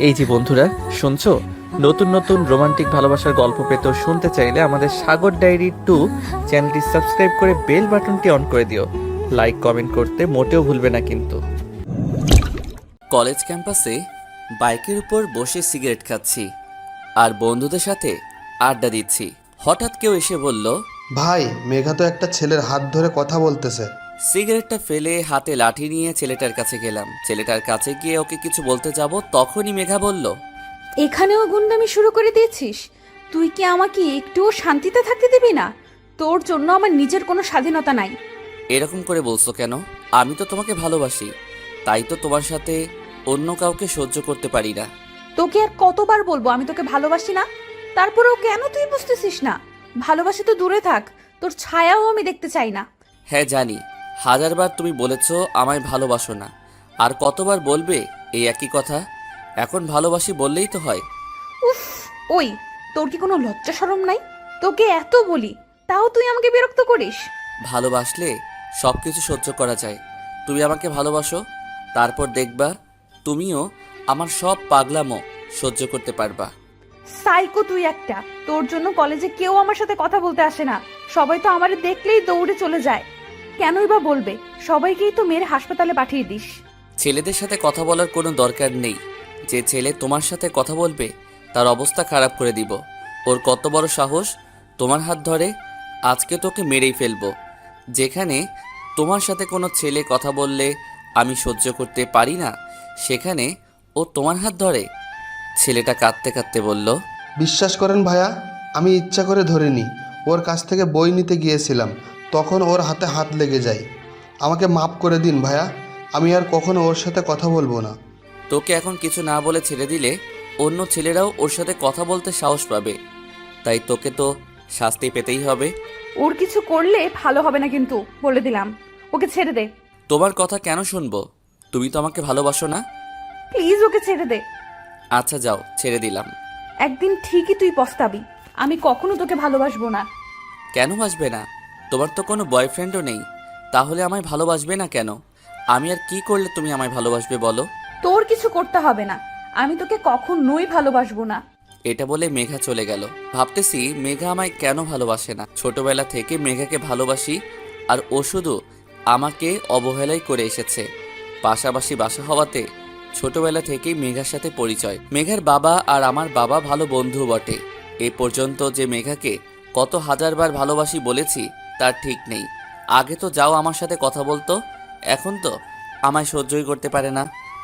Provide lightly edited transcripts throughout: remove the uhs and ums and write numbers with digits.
এই যে বন্ধুরা, শুনছো? নতুন নতুন রোমান্টিক ভালোবাসার গল্প পেতে ও শুনতে চাইলে আমাদের সাগর ডায়েরি 2 চ্যানেলটি সাবস্ক্রাইব করে বেল বাটনটি অন করে দিও। লাইক কমেন্ট করতে মোটেও ভুলবে না কিন্তু। কলেজ ক্যাম্পাসে বাইকের উপর বসে সিগারেট খাচ্ছি আর বন্ধুদের সাথে আড্ডা দিচ্ছি। হঠাৎ কেউ এসে বলল, ভাই, মেঘা তো একটা ছেলের হাত ধরে কথা বলতেছে। সিগারেটটা ফেলে হাতে লাঠি নিয়ে ছেলেটার কাছে গেলাম। ছেলেটার কাছে গিয়ে ওকে কিছু বলতে যাব, তখনই মেঘা বলল, এখানেও গুন্ডামি শুরু করে দিয়েছিস? তুই কি আমাকে একটুও শান্তিতে থাকতে দিবি না? তোর জন্য আমার নিজের কোনো স্বাধীনতা নাই। এরকম করে বলছো কেন? আমি তো তোমাকে ভালোবাসি, তাই তো তোমার সাথে অন্য কাউকে সহ্য করতে পারি না। তোকে আর কতবার বলবো আমি তোকে ভালোবাসি না? তারপরেও কেন তুই বুঝতেছিস না? ভালোবাসি তো দূরে থাক, তোর ছায়াও আমি দেখতে চাই না। হ্যাঁ জানি, হাজারবার তুমি বলেছো আমায় ভালোবাসো না, আর কতবার বলবে এই একই কথা? এখন ভালোবাসি বললেই তো হয়। উফ, ওই, তোর কি কোনো লজ্জা শরম নাই? তোকে এত বলি, তাও তুই আমাকে বিরক্ত করিস। ভালোবাসলে সব কিছু সহ্য করা যায়। তুমি আমাকে ভালোবাসো, তারপর দেখবা তুমিও আমার সব পাগলামো সহ্য করতে পারবা। সাইকো তুই একটা। তোর জন্য কলেজে কেউ আমার সাথে কথা বলতে আসে না, সবাই তো আমারে দেখলেই দৌড়ে চলে যায়। কেনই বা বলবে? সবাইকেই তো মেয়ের হাসপাতালে পাঠিয়ে দিস। ছেলেদের সাথে কথা বলার কোনো দরকার নেই। যে ছেলে তোমার সাথে কথা বলবে তার অবস্থা খারাপ করে দিব। ওর কত বড় সাহস তোমার হাত ধরে? আজকে তোকে মেরেই ফেলবো। যেখানে তোমার সাথে কোনো ছেলে কথা বললে আমি সহ্য করতে পারি না, সেখানে ও তোমার হাত ধরে? ছেলেটা কাঁদতে কাঁদতে বলল, বিশ্বাস করেন ভাইয়া, আমি ইচ্ছা করে ধরিনি। ওর কাছ থেকে বই নিতে গিয়েছিলাম, তখন ওর হাতে হাত লেগে যায়। আমাকে মাফ করে দিন ভাইয়া, আমি আর কখনো ওর সাথে কথা বলবো না। তোকে এখন কিছু না বলে ছেড়ে দিলে অন্য ছেলেরাও ওর সাথে কথা বলতে সাহস পাবে। তাই তোকে তো শাস্তি পেতেই হবে। ওর কিছু করলে ভালো হবে না কিন্তু, বলে দিলাম। ওকে ছেড়ে দে। তোমার কথা কেন শুনবো? তুমি তো আমাকে ভালোবাসো না। প্লিজ ওকে ছেড়ে দে। আচ্ছা যাও, ছেড়ে দিলাম। একদিন ঠিকই তুই পস্তাবি। আমি কখনো তোকে ভালোবাসবো না। কেন বাসবে না? তোমার তো কোনো বয়ফ্রেন্ডও নেই, তাহলে আমায় ভালোবাসবে না কেন? আমি আর কি করলে তুমি আমায় ভালোবাসবে বলো? তোর কিছু করতে হবে না, আমি তোকে কখনোই ভালোবাসবো না। এটা বলে মেঘা চলে গেল। ভাবতেছি মেঘা আমায় কেন ভালোবাসে না। ছোটবেলা থেকে মেঘাকে ভালোবাসি, আর ও শুধু আমাকে অবহেলাই করে এসেছে। পাশাপাশি বাসা হওয়াতে ছোটবেলা থেকেই মেঘার সাথে পরিচয়। মেঘার বাবা আর আমার বাবা ভালো বন্ধু বটে। এ পর্যন্ত যে মেঘাকে কত হাজারবার ভালোবাসি বলেছি তার ঠিক নেই। আগে তো যাও আমার সাথে কথা বলতো, এখন তো আমায় সহ্যই করতে পারে না।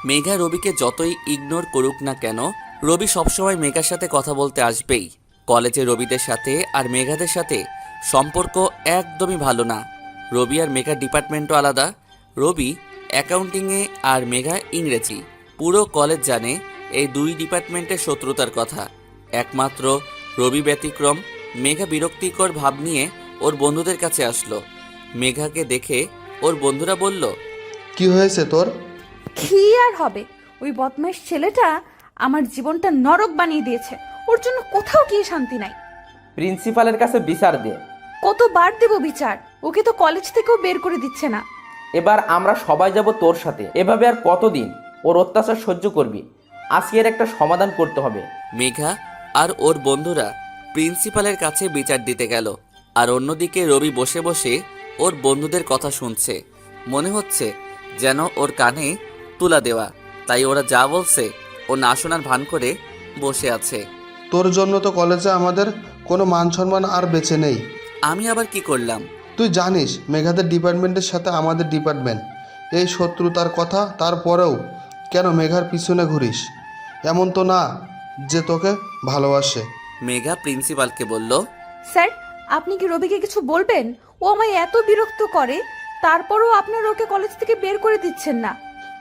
মেঘা রবিকে যতই ইগনোর করুক না কেন, রবি সবসময় মেঘার সাথে কথা বলতে আসবেই। কলেজে রবিদের সাথে আর মেঘাদের সাথে সম্পর্ক একদমই ভালো না। রবি আর মেঘার ডিপার্টমেন্টও আলাদা। রবি অ্যাকাউন্টিংয়ে আর মেঘা ইংরেজি। পুরো কলেজ জানে এই দুই ডিপার্টমেন্টের শত্রুতার কথা। একমাত্র রবি ব্যতিক্রম। মেঘা বিরক্তিকর ভাব নিয়ে ওর বন্ধুদের কাছে আসলো। মেঘাকে দেখে ওর বন্ধুরা বলল, কি হয়েছে তোর? কি আর হবে, ওই বদমাইশ ছেলেটা আমার জীবনটা নরক বানিয়ে দিয়েছে। ওর জন্য কোথাও গিয়ে শান্তি নাই। প্রিন্সিপালের কাছে বিচার দে। কতবার দেব বিচার? ওকে তো কলেজ থেকেও বের করে দিচ্ছে না। এবার আমরা সবাই যাব তোর সাথে। এভাবে আর কতদিন ওর অত্যাচার সহ্য করবি? আজকে এর একটা সমাধান করতে হবে। মেঘা আর ওর বন্ধুরা প্রিন্সিপালের কাছে বিচার দিতে গেল, আর অন্যদিকে রবি বসে বসে ওর বন্ধুদের কথা শুনছে। মনে হচ্ছে যেন ওর কানে তুলা দেওয়া, তাই ওরা যা বলছে ও না শোনার ভান করে বসে আছে। তোর জন্য তো কলেজে আমাদের কোনো মান সম্মান আর বেঁচে নেই। আমি আবার কি করলাম? তুই জানিস মেঘাদের ডিপার্টমেন্টের সাথে আমাদের ডিপার্টমেন্ট এই শত্রুতার কথা, তারপরেও কেন মেঘার পিছনে ঘুরিস? এমন তো না যে তোকে ভালোবাসে। মেঘা প্রিন্সিপালকে বলল, স্যার, আপনি কি রবিকে কিছু বলবেন? ও আমায় এত বিরক্ত করে, তারপরও আপনারা ওকে কলেজ থেকে বের করে দিচ্ছেন না।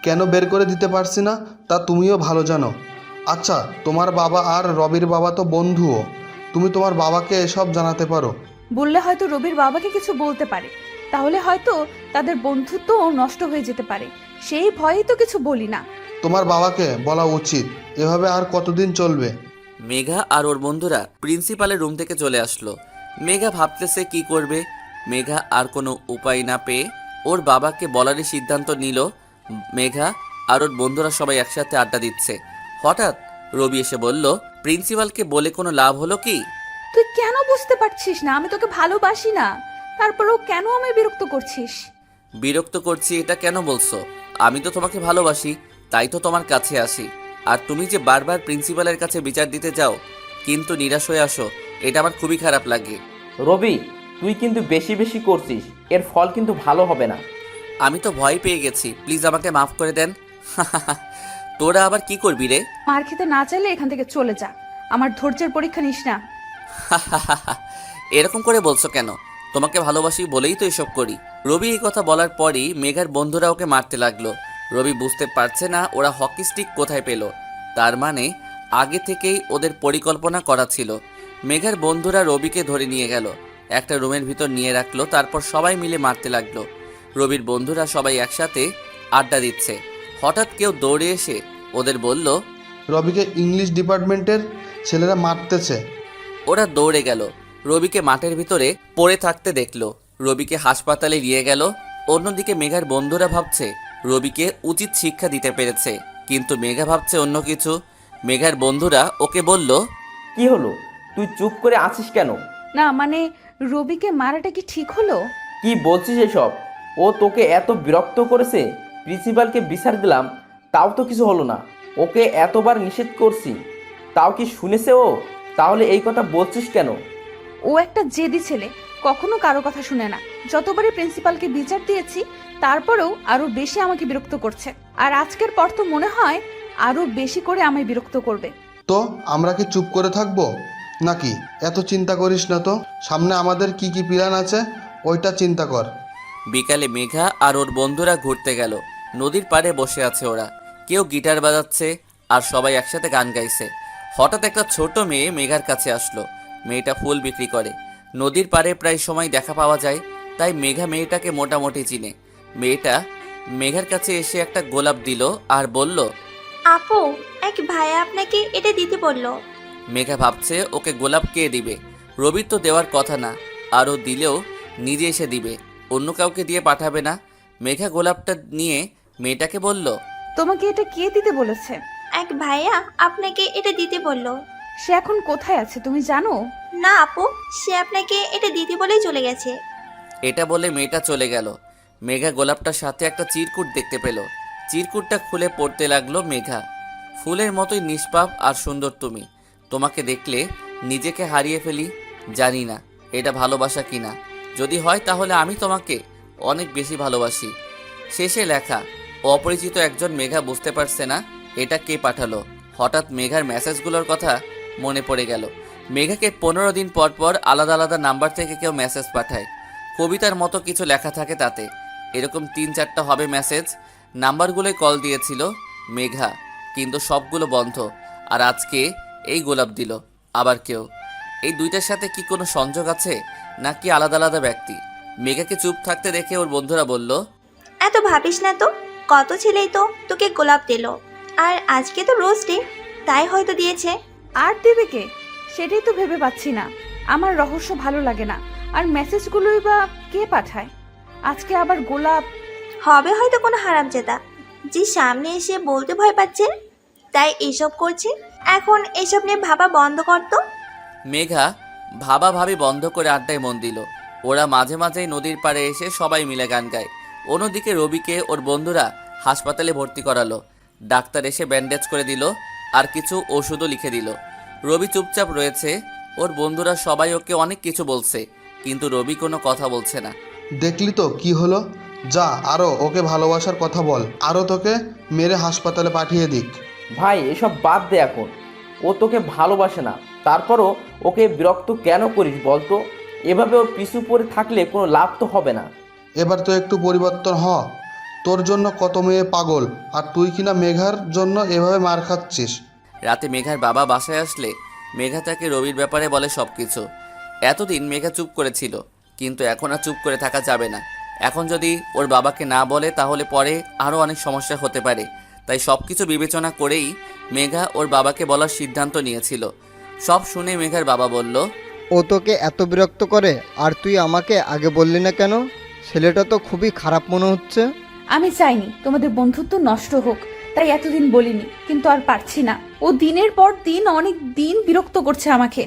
কেন বের করে দিতে পারছি না তা তুমিও ভালো জানো। আচ্ছা, তোমার বাবা আর রবির বাবা তো বন্ধুও, তুমি তোমার বাবাকে এসব জানাতে পারো। বললে হয়তো রবির বাবাকে কিছু বলতে পারে, তাহলে হয়তো তাদের বন্ধুত্বও নষ্ট হয়ে যেতে পারে। সেই ভয়েই তো কিছু বলি না। তোমার বাবাকে বলা উচিত। এভাবে আর কতদিন চলবে? মেঘা আর ওর বন্ধুরা প্রিন্সিপালের রুম থেকে চলে আসলো। মেঘা ভাবতেছে কি করবে। মেঘা আর কোনো উপায় না পেয়ে ওর বাবাকে বলারই সিদ্ধান্ত নিল। মেঘা আর ওর বন্ধুরা সবাই একসাথে আড্ডা দিচ্ছে। হঠাৎ রবি এসে বলল, প্রিন্সিপালকে বলে কোনো লাভ হলো কি? তুই কেন বুঝতে পারছিস না আমি তোকে ভালোবাসি না? তারপরেও কেন আমায় বিরক্ত করছিস? বিরক্ত করছি এটা কেন বলছো? আমি তো তোমাকে ভালোবাসি, তাই তো তোমার কাছে আসি। আর তুমি যে বারবার প্রিন্সিপালের কাছে বিচার দিতে যাও কিন্তু নিরাশ হয়ে আসো, এটা আমার খুবই খারাপ লাগে। রবি, তুই কিন্তু বেশি বেশি করছিস, এর ফল কিন্তু ভালো হবে না। আমি তো ভয় পেয়ে গেছি, প্লিজ আমাকে মাফ করে দেন। তোরা আবার কি করবি রে? মার খেতে না চাইলে এখান থেকে চলে যা, আমার ধৈর্যের পরীক্ষা নিস না। এরকম করে বলছো কেন? তোমাকে ভালোবাসি বলেই তো এসব করি। রবি এই কথা বলার পরই মেঘার বন্ধুরা ওকে মারতে লাগলো। রবি বুঝতে পারছে না ওরা হকি স্টিক কোথায় পেল। তার মানে আগে থেকেই ওদের পরিকল্পনা করা ছিল। মেঘার বন্ধুরা রবিকে ধরে নিয়ে গেল, একটা রুমের ভিতর নিয়ে রাখলো, তারপর সবাই মিলে মারতে লাগলো। রবির বন্ধুরা সবাই একসাথে আড্ডা দিচ্ছে। হঠাৎ কেউ দৌড়ে এসে ওদের বলল, রবিকে ইংলিশ ডিপার্টমেন্টের ছেলেরা মারতেছে। ওরা দৌড়ে গেল, রবিকে মাঠের ভিতরে পড়ে থাকতে দেখলো। রবিকে হাসপাতালে নিয়ে গেল। অন্যদিকে মেঘার বন্ধুরা ভাবছে রবিকে উচিত শিক্ষা দিতে পেরেছে, কিন্তু মেঘা ভাবছে অন্য কিছু। মেঘার বন্ধুরা ওকে বলল, কি হলো, তুই চুপ করে আছিস কেন? না মানে রবিকে মারাটা কি ঠিক হলো? কি বলছিস এসব? ও তোকে এত বিরক্ত করেছে, প্রিন্সিপালকে বিচার দিলাম, তাও তো কিছু হলো না। ওকে এতবার নিষেধ করছি, তাও কি শুনেছে ও? তাহলে এই কথা বলছিস কেন? ও একটা জেদি ছেলে, কখনো কারো কথা শুনে না। যতবারই প্রিন্সিপালকে বিচার দিয়েছি তারপরেও আরো বেশি আমাকে বিরক্ত করছে, আর আজকের পর তো মনে হয় আরো বেশি করে আমায় বিরক্ত করবে। তো আমরা কি চুপ করে থাকবো নাকি? এত চিন্তা করিস না তো, সামনে আমাদের কি কি প্ল্যান আছে ওইটা চিন্তা কর। বিকালে মেঘা আর ওর বন্ধুরা ঘুরতে গেল। নদীর পাড়ে বসে আছে ওরা, কেউ গিটার বাজাচ্ছে আর সবাই একসাথে গান গাইছে। হঠাৎ একটা ছোট মেয়ে মেঘার কাছে আসলো। মেয়েটা ফুল বিক্রি করে, নদীর পাড়ে প্রায় সময় দেখা পাওয়া যায়, তাই মেঘা মেয়েটাকে মোটামুটি চিনে। মেয়েটা মেঘার কাছে এসে একটা গোলাপ দিল আর বলল, আপু, এক ভাইয়া আপনাকে এটা দিতে বললো। মেঘা ভাবছে ওকে গোলাপ কে দিবে, রবির তো দেওয়ার কথা না, আর ও দিলেও নিজে এসে দিবে, অন্য কাউকে দিয়ে পাঠাবে না। মেঘা গোলাপটা নিয়ে মেয়েটাকে বলল, তোমাকে এটা কে দিতে বলেছে? এক ভাইয়া আপনাকে এটা দিতে বললো। সে এখন কোথায় আছে তুমি জানো? না আপু, সে আপনাকে এটা দিতে বলেই চলে গেছে। এটা বলে মেয়েটা চলে গেল। মেঘা গোলাপটার সাথে একটা চিরকুট দেখতে পেল। চিরকুটটা খুলে পড়তে লাগলো মেঘা, ফুলের মতোই নিষ্পাপ আর সুন্দর তুমি, তোমাকে দেখলে নিজেকে হারিয়ে ফেলি। জানি না এটা ভালোবাসা কিনা, যদি হয় তাহলে আমি তোমাকে অনেক বেশি ভালোবাসি। শেষে লেখা, অপরিচিত একজন। মেঘা বুঝতে পারছে না এটা কে পাঠালো। হঠাৎ মেঘার মেসেজগুলোর কথা মনে পড়ে গেল। মেঘাকে 15 দিন পর পর আলাদা আলাদা নাম্বার থেকে কেউ মেসেজ পাঠায়, কবিতার মতো কিছু লেখা থাকে তাতে। এরকম 3-4টা হবে মেসেজ। নাম্বারগুলোয় কল দিয়েছিল মেঘা, কিন্তু সবগুলো বন্ধ। আর আজকে এই গোলাপ দিল আবার কেউ। এই দুইটার সাথে কি কোনো সংযোগ আছে নাকি আলাদা আলাদা ব্যক্তি? মেঘাকে চুপ থাকতে দেখে ওর বন্ধুরা বলল, এত ভাবিস না তো, কত ছেলেই তো তোকে গোলাপ দিল, আর আজকে তো রোজ ডে, তাই হয়তো দিয়েছে। আর দেবে কে সেটাই তো ভেবে পাচ্ছি না। আমার রহস্য ভালো লাগে না, আর মেসেজগুলোই বা কে পাঠায়? আজকে আবার গোলাপ। হবে হয়তো কোনো হারামজাদা, যে সামনে এসে বলতে ভয় পাচ্ছে, তাই এসব করছে। এখন এসব নিয়ে ভাবা বন্ধ করতো। মেঘা ভাবা ভাবি বন্ধ করে আড্ডায় মন দিল। ওরা মাঝে মাঝেই নদীর পাড়ে এসে সবাই মিলে গান গায়। অন্যদিকে রবিকে ওর বন্ধুরা হাসপাতালে ভর্তি করালো। ডাক্তার এসে ব্যান্ডেজ করে দিল আর কিছু ওষুধও লিখে দিল। রবি চুপচাপ রয়েছে। ওর বন্ধুরা সবাই ওকে অনেক কিছু বলছে, কিন্তু রবি কোনো কথা বলছে না। দেখলি তো কি হলো? যা, আরও ওকে ভালোবাসার কথা বল, আরও তোকে মেরে হাসপাতালে পাঠিয়ে দিক। ভাই, এসব বাদ দে এখন। ও তোকে ভালোবাসে না, তারপরও ওকে বিরক্ত কেন করিস বলতো? এভাবে ওর পিছু পড়ে থাকলে কোনো লাভ তো হবে না। এবার তো একটু পরিবর্তন হ। তোর জন্য কত মেয়ে পাগল, আর তুই কিনা মেঘার জন্য এভাবে মার খাচ্ছিস। রাতে মেঘার বাবা বাসায় আসলে মেঘা তাকে রবির ব্যাপারে বলে সব কিছু। এতদিন মেঘা চুপ করেছিল, কিন্তু এখন আর চুপ করে থাকা যাবে না। এখন যদি ওর বাবাকে না বলে তাহলে পরে আরও অনেক সমস্যা হতে পারে। তাই সব কিছু বিবেচনা করেই মেঘা ওর বাবাকে বলার সিদ্ধান্ত নিয়েছিল। সব শুনে মেঘার বাবা বলল, ও তোকে এত বিরক্ত করে আর তুই আমাকে আগে বললি না কেন? ছেলেটা তো খুবই খারাপ মনে হচ্ছে। আমি চাইনি তোমাদের বন্ধুত্ব নষ্ট হোক, তাই এতদিন বলিনি, কিন্তু আর পারছি না। ও দিনের পর দিন অনেক দিন বিরক্ত করছে আমাকে।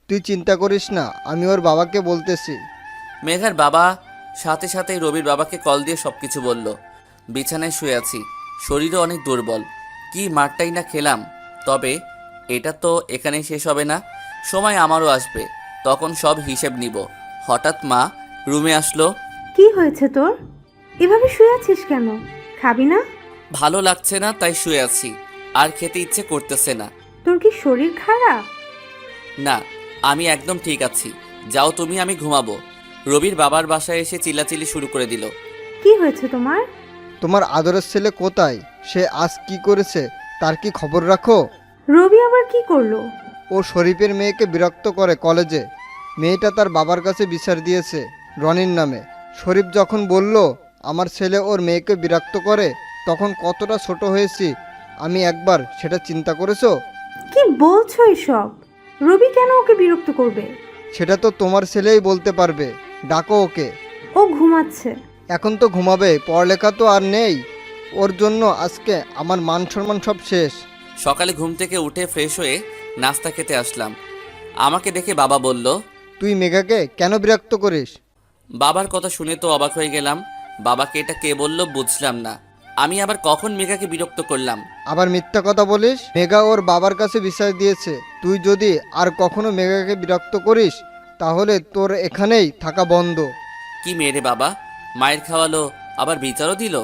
তুই চিন্তা করিস না, আমি ওর বাবাকে বলতেছি। মেঘার বাবা সাথে সাথে রবির বাবাকে কল দিয়ে সবকিছু বলল। বিছানায় শুয়ে আছি, শরীরও অনেক দুর্বল। কি মারটাই না খেলাম। তবে এটা তো এখানেই শেষ হবে না, সময় আমারও আসবে, তখন সব হিসেব নিব। হঠাৎ মা রুমে আসলো। কি হয়েছে তোর? এভাবে শুয়ে আছিস কেন? খাবি না? ভালো লাগছে না তাই শুয়ে আছি, আর খেতে ইচ্ছে করতেছে না। তোর কি শরীর খারাপ? না, আমি একদম ঠিক আছি। যাও তুমি, আমি ঘুমাবো। রবির বাবার বাসায় এসে চিল্লাচিল্লি শুরু করে দিল। কি হয়েছে তোমার? তোমার আদরের ছেলে কোথায়? সে আজ কি করেছে তার কি খবর রাখো? রবি আবার কি করলো? ও শরীফের মেয়েকে বিরক্ত করে কলেজে। মেয়েটা তার বাবার কাছে বিচার দিয়েছে রনির নামে। শরীফ যখন বলল আমার ছেলে ওর মেয়েকে বিরক্ত করে, তখন কতটা ছোট হয়েছি আমি, একবার সেটা চিন্তা করেছো? কি বলছো এসব? রবি কেন ওকে বিরক্ত করবে? সেটা তো তোমার ছেলেই বলতে পারবে। ডাকো ওকে। ও ঘুমাচ্ছে। এখন তো ঘুমাবে, পড়ালেখা তো আর নেই। ওর জন্য আজকে আমার মান সম্মান সব শেষ। সকালে ঘুম থেকে উঠে ফ্রেশ হয়ে নাস্তা খেতে আসলাম। আমাকে দেখে বাবা বলল, তুই মেঘাকে কেন বিরক্ত করিস? বাবার কথা শুনে তো অবাক হয়ে গেলাম। বাবাকে এটা কে বলল বুঝলাম না। আমি আবার কখন মেঘাকে বিরক্ত করলাম? আবার মিথ্যা কথা বলিস। মেঘা ওর বাবার কাছে বিচার দিয়েছে। তুই যদি আর কখনো মেঘাকে বিরক্ত করিস তাহলে তোর এখানেই থাকা বন্ধ। কি মেরে বাবা, মায়ের খাওয়ালো আবার বিচারও দিল।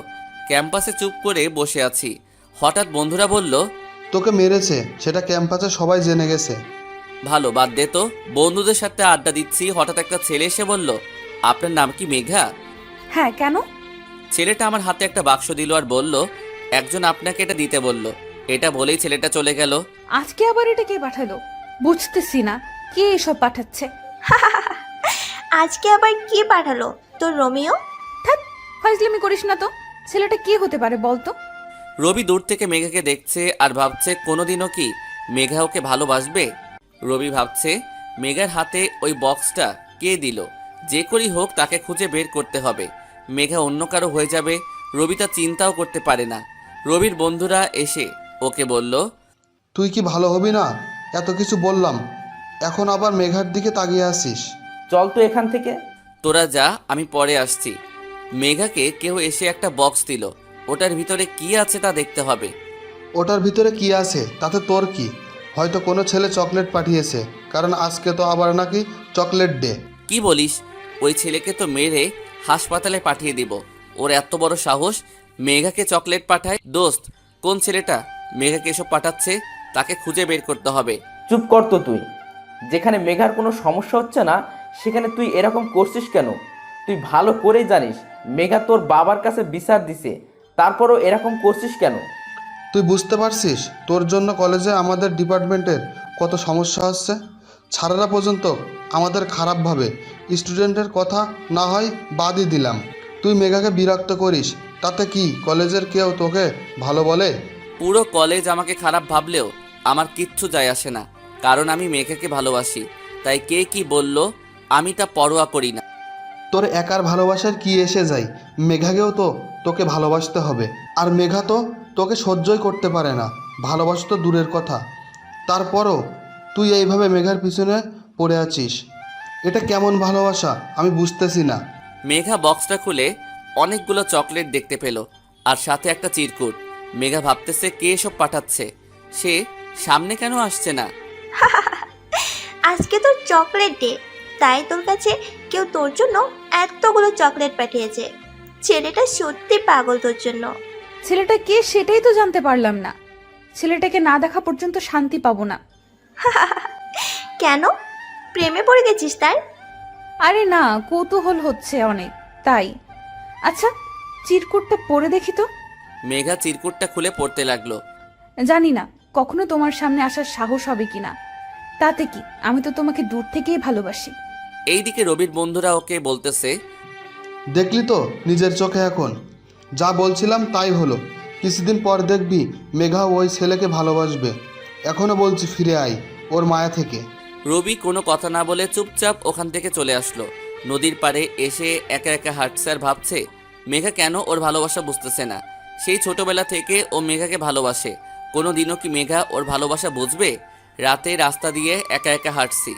ক্যাম্পাসে চুপ করে বসে আছি, হঠাৎ বন্ধুরা বলল, তোকে মেরেছে, সেটা ক্যাম্পাসে সবাই জেনে গেছে। ভালো, বাদ দে তো। বন্ধুদের সাথে আড্ডা দিচ্ছি, হঠাৎ একটা ছেলে এসে বলল, আপনার নাম কি মেঘা? হ্যাঁ, কেন? ছেলেটা আমার হাতে একটা বাক্স দিল আর বলল, একজন আপনাকে এটা দিতে বলল। এটা বলেই ছেলেটা চলে গেল। আজকে আবার এটা কে পাঠালো? বুঝতেছি না কে এসব পাঠাচ্ছে। আজকে আবার কি পাঠালো? তোর রোমিও? থাক, ফাইজলামি করিস না তো। ছেলেটা কে হতে পারে বলতো? রবি দূর থেকে মেঘাকে দেখছে আর ভাবছে কোনোদিনও কি মেঘা ওকে ভালোবাসবে। রবি ভাবছে মেঘার হাতে ওই বক্সটা কে দিল। যে করেই হোক তাকে খুঁজে বের করতে হবে। মেঘা অন্য কারো হয়ে যাবে, রবি তা চিন্তাও করতে পারে না। রবির বন্ধুরা এসে ওকে বলল, তুই কি ভালো হবি না? এত কিছু বললাম, এখন আবার মেঘার দিকে তাকিয়ে আসিস। চল তো এখান থেকে। তোরা যা, আমি পরে আসছি। মেঘাকে কেউ এসে একটা বক্স দিল, ওটার ভিতরে কি আছে তা দেখতে হবে। ওটার ভিতরে কি আছে তাতে তোর কি? হয়তো কোনো ছেলে চকলেট পাঠিয়েছে, কারণ আজকে তো আবার নাকি চকলেট ডে। কি বলিস? ওই ছেলেকে তো মেরে হাসপাতালে পাঠিয়ে দিব। ওর এত বড় সাহস মেঘাকে চকলেট পাঠায়। দোস্ত, কোন ছেলেটা মেঘাকে এসব পাঠাচ্ছে তাকে খুঁজে বের করতে হবে। চুপ কর তো তুই। যেখানে মেঘার কোনো সমস্যা হচ্ছে না সেখানে তুই এরকম করছিস কেন? তুই ভালো করেই জানিস মেঘা তোর বাবার কাছে বিচার দিছে, তারপরও এরকম করছিস কেন? তুই বুঝতে পারছিস তোর জন্য কলেজে আমাদের ডিপার্টমেন্টের কত সমস্যা হচ্ছে? ছাড়ারা পর্যন্ত আমাদের খারাপ ভাবে। স্টুডেন্টের কথা না হয় বাদই দিলাম, তুই মেঘাকে বিরক্ত করিস, তাতে কি কলেজের কেউ তোকে ভালো বলে? পুরো কলেজ আমাকে খারাপ ভাবলেও আমার কিচ্ছু যায় আসে না, কারণ আমি মেঘাকে ভালোবাসি। তাই কে কি বলল আমি তা পরোয়া করি না। তোর একার ভালোবাসার কি এসে যায়? মেঘাকেও তো তোকে ভালোবাসতে হবে, আর মেঘা তো তোকে সহ্যই করতে পারে না। ভালোবাসা তো দূরের কথা, তারপরও তুই এইভাবে মেঘার পিছনে পড়ে আছিস। এটা কেমন ভালোবাসা আমি বুঝতেছি না। মেঘা বক্সটা খুলে অনেকগুলো চকলেট দেখতে পেল, আর সাথে একটা চিরকুট। মেঘা ভাবতেছে কে এসব পাঠাচ্ছে, সে সামনে কেন আসছে না। আজকে তোর চকলেট ডে, তাই তোর কাছে কেউ তোর জন্য এতগুলো চকলেট পাঠিয়েছে। ছেলেটা সত্যি পাগল তোর জন্য। ছেলেটা কে সেটাই তো জানতে পারলাম না। ছেলেটাকে না দেখা পর্যন্ত শান্তি পাবো না। কেন? প্রেমে পড়ে গেছিস তার? আরে না, কৌতূহল হচ্ছে অনেক তাই। আচ্ছা, চিরকুটটা পড়ে দেখি তো। মেঘা চিরকুটটা খুলে পড়তে লাগলো। জানি না কখনো তোমার সামনে আসার সাহস হবে কিনা। তাতে কি, আমি তো তোমাকে দূর থেকেই ভালোবাসি। এইদিকে রবির বন্ধুরা ওকে বলতেছে, দেখলি তো নিজের চোখে, এখন যা বলছিলাম তাই হলো। কিছুদিন পর দেখবি মেঘা ওই ছেলেকে ভালোবাসবে। এখনও বলছি ফিরে আয় ওর মায়া থেকে। রবি কোনো কথা না বলে চুপচাপ ওখান থেকে চলে আসলো। নদীর পাড়ে এসে একা একা হাঁটছে আর ভাবছে মেঘা কেন ওর ভালোবাসা বুঝতেছে না। সেই ছোটবেলা থেকে ও মেঘাকে ভালোবাসে। কোনো দিনও কি মেঘা ওর ভালোবাসা বুঝবে? রাতে রাস্তা দিয়ে একা একা হাঁটছি